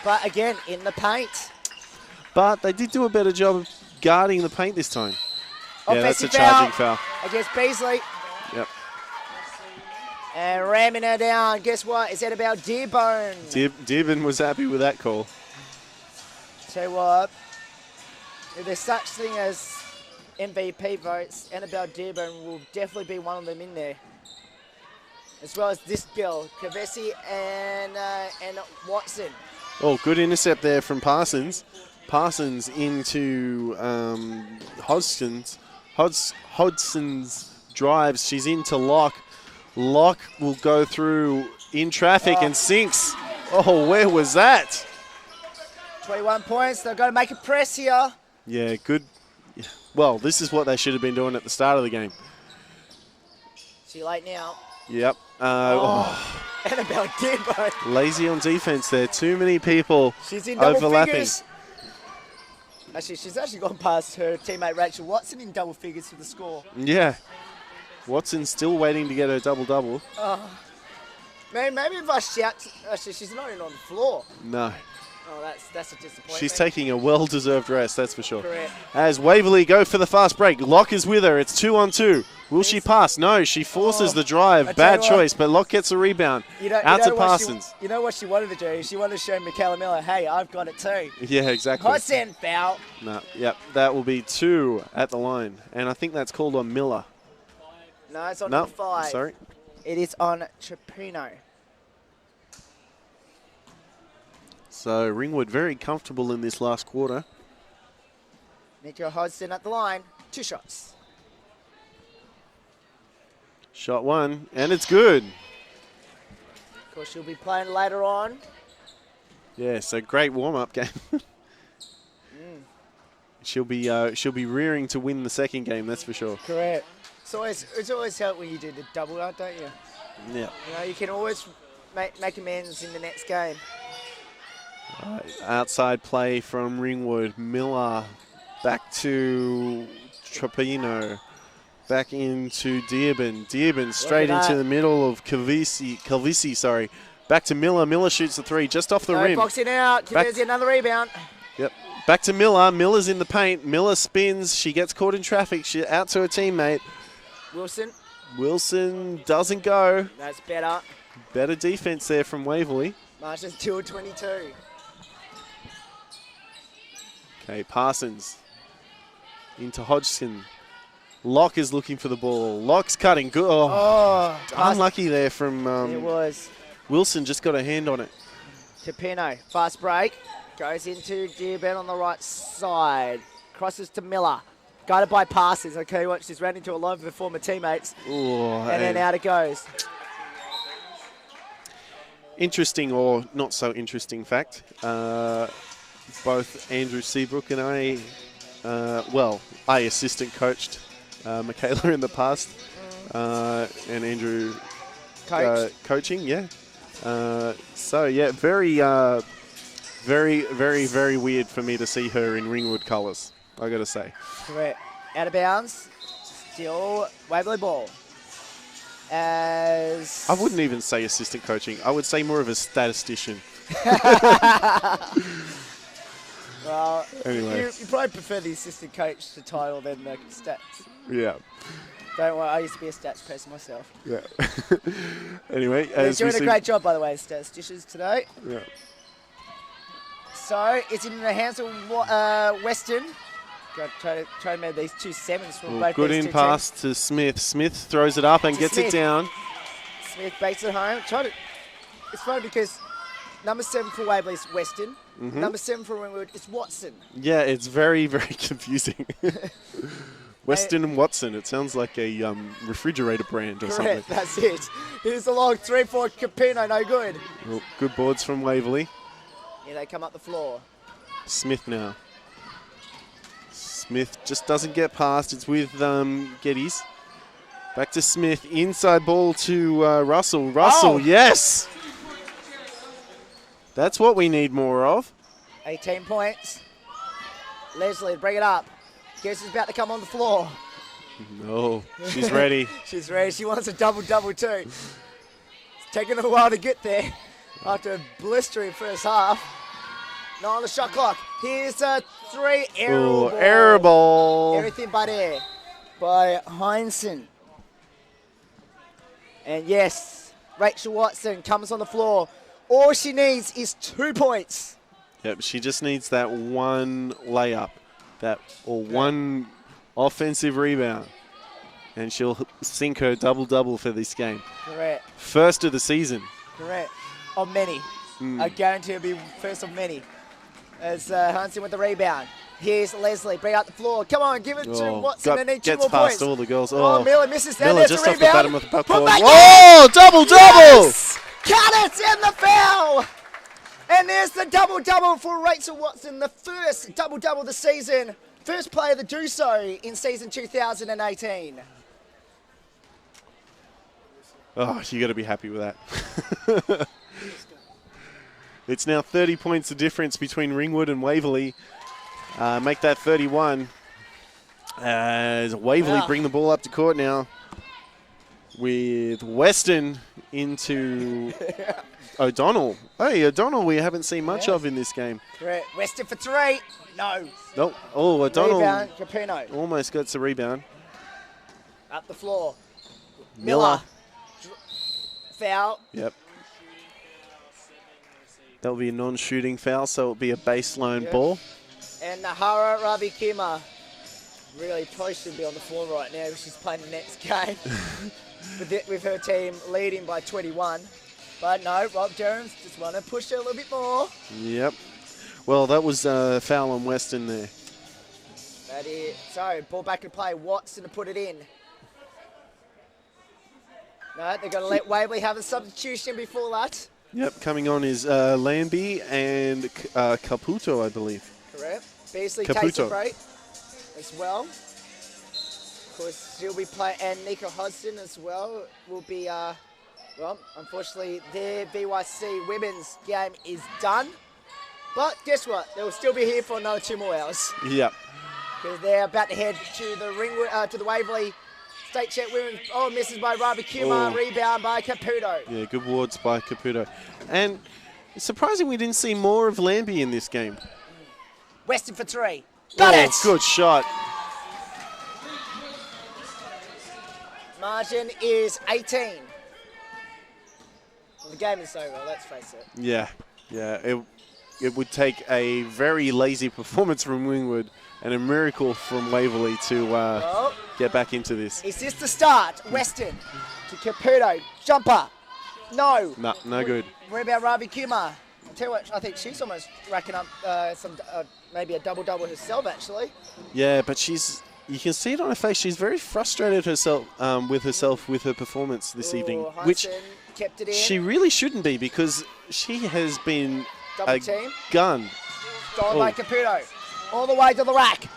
But again, in the paint. But they did do a better job of guarding the paint this time. Yeah, that's a Offensive charging foul. Against Beasley. Yep. And ramming her down. Guess what? It's Annabelle Dearborn. Dearborn was happy with that call. Tell you what, if there's such thing as MVP votes, Annabelle Dearborn will definitely be one of them in there. As well as this girl, Kavesi and Watson. Oh, good intercept there from Parsons. Parsons into Hodgson's. Hodgson's drives. She's into Locke. Locke will go through in traffic and sinks. Oh, where was that? 21 points. They've got to make a press here. Yeah, good. Well, this is what they should have been doing at the start of the game. Too late now. Yep. Annabelle Dearborn. Lazy on defense there. Too many people She's in double overlapping. Figures. Actually, she's actually gone past her teammate Rachel Watson in double figures for the score. Yeah. Watson's still waiting to get her double-double. Maybe if I shout... Actually, she's not even on the floor. No. Oh, that's a disappointment. She's taking a well-deserved rest, that's for sure. Correct. As Waverley go for the fast break. Locke is with her. It's 2-on-2. Will she pass? No, she forces the drive. Bad choice, but Locke gets a rebound. Out to Parsons. You know what she wanted to do? She wanted to show Michaela Miller, hey, I've got it too. Yeah, exactly. Hot send foul. No, yep, that will be 2 at the line. And I think that's called on Miller. No, it's on number 5. Sorry. It is on Trapino. So Ringwood very comfortable in this last quarter. Nico Hodgson at the line. 2 shots. Shot 1, and it's good. Of course, she'll be playing later on. Yeah, so great warm-up game. She'll be rearing to win the second game, that's for sure. Correct. It's always helped when you do the double out, don't you? Yeah. You know, you can always make amends in the next game. Outside play from Ringwood. Miller back to Trapino. Back into Dearborn. Dearborn straight into the middle of Calvisi, sorry. Back to Miller. Miller shoots the 3 just off the rim. Boxing out. There's another rebound. Yep. Back to Miller. Miller's in the paint. Miller spins. She gets caught in traffic. She out to her teammate. Wilson doesn't go. That's better. Better defense there from Waverley. Marshall's 2-22. Okay, Parsons into Hodgson. Locke is looking for the ball. Locke's cutting. Good. Unlucky there from it was. Wilson. Just got a hand on it. Tapino, fast break. Goes into Dearborn on the right side. Crosses to Miller. Guided by Parsons. Okay, watch this. Ran into a lot of her former teammates. Ooh, and then out it goes. Interesting or not so interesting fact. Both Andrew Seabrook and I assistant coached Michaela in the past, and Andrew coaching, yeah. So yeah, very, very weird for me to see her in Ringwood colours, I got to say. Correct. Out of bounds, still Waverley ball. As I wouldn't even say assistant coaching. I would say more of a statistician. Well, anyway. You probably prefer the assistant coach to title than the stats. Yeah. Don't worry, I used to be a stats person myself. Yeah. Anyway. They're doing a great job, by the way, statisticians today. Yeah. So, it's in the hands of Western. Got to try to make these 2 sevens from both good these in two pass teams. to Smith. Smith throws it up and gets it down. Smith bakes it home. It's funny because number 7 for Waverley is Western. Number 7 for Ringwood is Watson. Yeah, it's very, very confusing. Weston and Watson. It sounds like a refrigerator brand or something. That's it. Here's the long 3 for Capino. No good. Well, good boards from Waverley. Here they come up the floor. Smith now. Smith just doesn't get past. It's with Geddes. Back to Smith. Inside ball to Russell. Russell, yes! That's what we need more of. 18 points. Leslie, bring it up. Guess is about to come on the floor. No, she's ready. She's ready. She wants a double-double too. It's taken a while to get there after a blistering first half. Not on the shot clock. Here's a 3 error ball. Everything but air by Heinsohn. And yes, Rachel Watson comes on the floor. All she needs is 2 points. Yep, she just needs that one layup, one offensive rebound, and she'll sink her double-double for this game. Correct. First of the season. Correct. Of many. I guarantee it'll be first of many. As Heinsohn with the rebound. Here's Leslie. Bring out the floor. Come on, give it to Watson. They need 2 more points. Gets past all the girls. Miller misses that. Miller There's just a off the rebound. bottom of the backboard. Whoa, double-double! Yes! Cut it in the foul! And there's the double-double for Rachel Watson, the first double-double of the season. First player to do so in season 2018. Oh, you got to be happy with that. It's now 30 points the difference between Ringwood and Waverley. Make that 31. As Waverley bring the ball up to court now with Weston into O'Donnell. Hey, O'Donnell we haven't seen much of in this game. Correct. Weston for 3. No. Nope. Oh, O'Donnell Rebound, Capino. almost gets a rebound. Up the floor. Miller. Foul. Yep. That'll be a non-shooting foul, so it'll be a baseline ball. And Nahara Rabikima really probably should be on the floor right now because she's playing the next game with her team leading by 21. But no, Rob Jerams just want to push it a little bit more. Yep. Well, that was a foul on Weston there. That is. So, ball back in play. Watson to put it in. No, they're going to let Waverley have a substitution before that. Yep, coming on is Lambie and Caputo, I believe. Correct. Beasley Caputo. takes a break as well. Of course, she'll be playing, and Nico Hodgson as well will be, well, unfortunately, their BYC women's game is done. But guess what? They will still be here for another 2 more hours. Yep. Because they're about to head to the Ringwood, to the Waverley State Champ Women. Oh, misses by Rabikuma, rebound by Caputo. Yeah, good wards by Caputo. And it's surprising we didn't see more of Lambie in this game. Weston for 3. Got it! Good shot. Margin is 18. Well, the game is over, let's face it. Yeah, it would take a very lazy performance from Ringwood and a miracle from Waverley to get back into this. Is this the start? Weston to Caputo. Jumper. No. No good. Rebound Rabikuma. I'll tell you what, I think she's almost racking up maybe a double-double herself, actually. Yeah, but you can see it on her face. She's very frustrated with her performance this evening, which kept it in. she really shouldn't be because she has been Double a team. gun. Stolen by Caputo. All the way to the rack.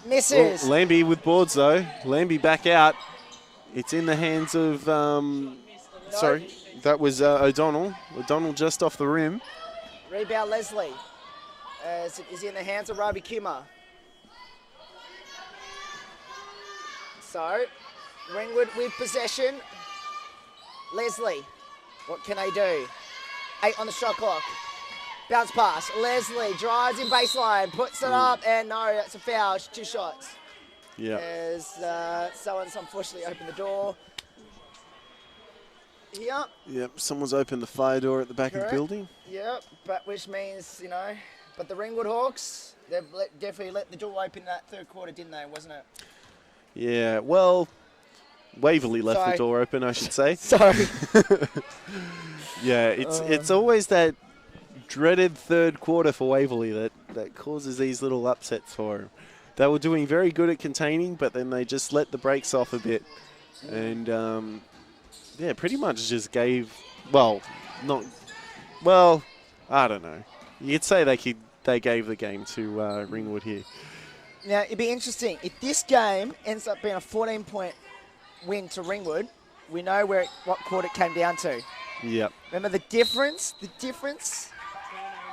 Misses. Lambie with boards, though. Lambie back out. It's in the hands of, sorry, that was O'Donnell. O'Donnell just off the rim. Rebound Leslie. As it is in the hands of Rabikuma. So, Ringwood with possession. Leslie, what can they do? 8 on the shot clock. Bounce pass. Leslie drives in baseline, puts it up, and no, that's a foul. 2 shots. Yeah. As someone's unfortunately opened the door. Yep. Yep, someone's opened the fire door at the back of the building. Yep, but which means, but the Ringwood Hawks, they've definitely let the door open in that 3rd quarter, didn't they, wasn't it? Yeah, well, Waverley left the door open, I should say. Sorry. Yeah, it's always that dreaded 3rd quarter for Waverley that causes these little upsets for them. They were doing very good at containing, but then they just let the brakes off a bit. And, yeah, pretty much just gave, I don't know. You'd say they gave the game to Ringwood here. Now, it'd be interesting. If this game ends up being a 14-point win to Ringwood, we know what quarter it came down to. Yep. Remember the difference? The difference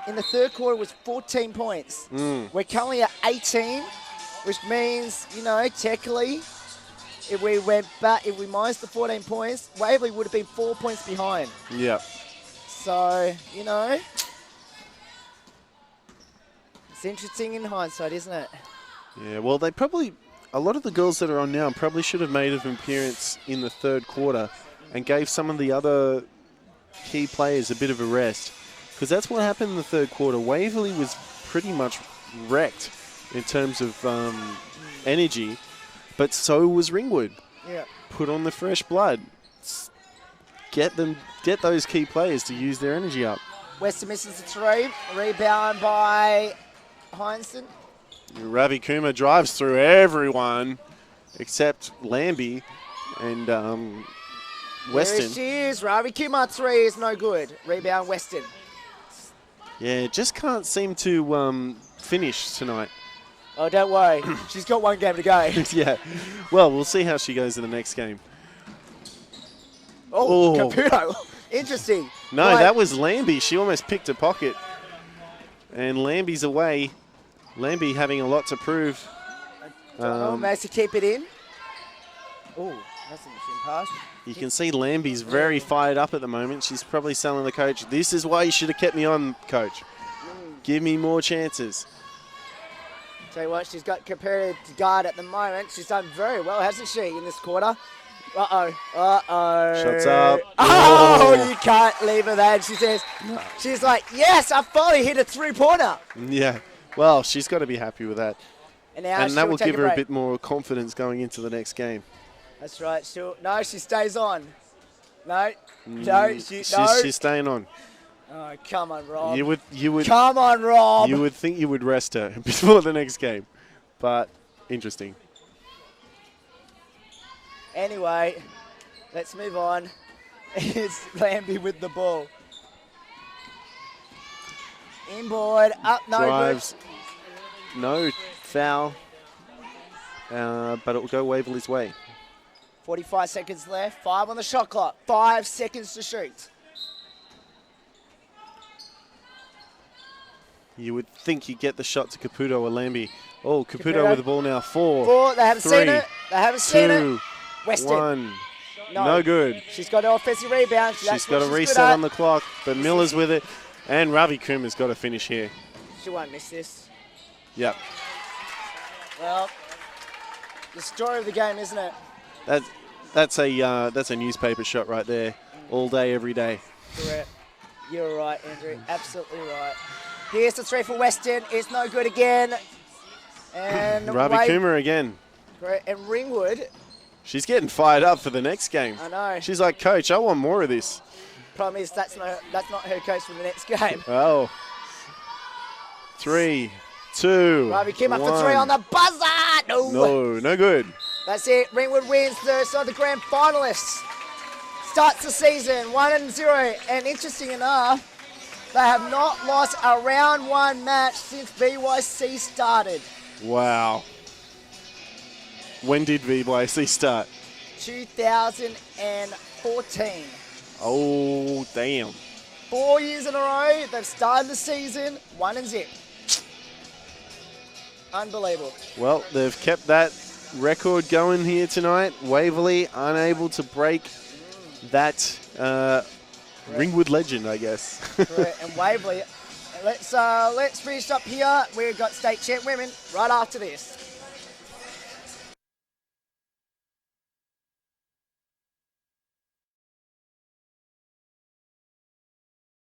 in the 3rd quarter was 14 points. We're currently at 18, which means, technically, if we minus the 14 points, Waverley would have been 4 points behind. Yep. So, it's interesting in hindsight, isn't it? Yeah, well, a lot of the girls that are on now probably should have made an appearance in the 3rd quarter and gave some of the other key players a bit of a rest. Because that's what happened in the 3rd quarter. Waverley was pretty much wrecked in terms of energy, but so was Ringwood. Yeah. Put on the fresh blood. Get those key players to use their energy up. Weston misses the 3. Rebound by Heinsohn. Ravi Kuma drives through everyone except Lambie and Weston. There she is. Ravi Kuma 3 is no good. Rebound Weston. Yeah, just can't seem to finish tonight. Oh, don't worry. She's got 1 game to go. Yeah. Well, we'll see how she goes in the next game. Oh. Caputo. Interesting. No, that was Lambie. She almost picked a pocket. And Lambie's away. Lambie having a lot to prove. Managed to keep it in. Oh, That's a machine pass. You can see Lambie's very fired up at the moment. She's probably telling the coach, this is why you should have kept me on, coach. Give me more chances. Tell you what, she's got compared to guard at the moment. She's done very well, hasn't she, in this quarter? Uh-oh. Uh-oh. Shots up. Oh, you can't leave her there. She says, she's like, yes, I finally hit a three-pointer. Yeah. Well, she's got to be happy with that. And now And that will give her a break. bit more confidence going into the next game. That's right. No, she stays on. No, She's staying on. Oh, come on, Rob. You would Come on, Rob. You would think you would rest her before the next game, but interesting. Anyway, let's move on. It's Lambie with the ball. Inboard, up, no Drives, no foul, but it will go Waverley's way. 45 seconds left, 5 on the shot clock, 5 seconds to shoot. You would think you'd get the shot to Caputo or Lambie. Oh, Caputo with the ball now. 4, They haven't 3, seen it. They haven't seen it. 2, Weston. 1. No good. She's got an offensive rebound. She's got a reset on the clock, but Miller's with it. And Ravi Kuma's got to finish here. She won't miss this. Yep. Well, the story of the game, isn't it? That's a newspaper shot right there. All day, every day. Correct. You're right, Andrew. Absolutely right. Here's the three for Weston. It's no good again. And Ravi Kuma again. Correct. And Ringwood. She's getting fired up for the next game. I know. She's like, Coach, I want more of this. Problem is that's not her coach for the next game. Oh. 3, 2, Ravi came up 1. for 3 on the buzzer. No good. That's it. Ringwood wins the grand finalists. Starts the season 1-0, and interesting enough, they have not lost a round 1 match since BYC started. Wow. When did VYC start? 2014. Oh, damn. 4 years in a row, they've started the season 1-0. Unbelievable. Well, they've kept that record going here tonight. Waverley unable to break that Ringwood legend, I guess. Correct. And Waverley, let's finish up here. We've got state champ women right after this.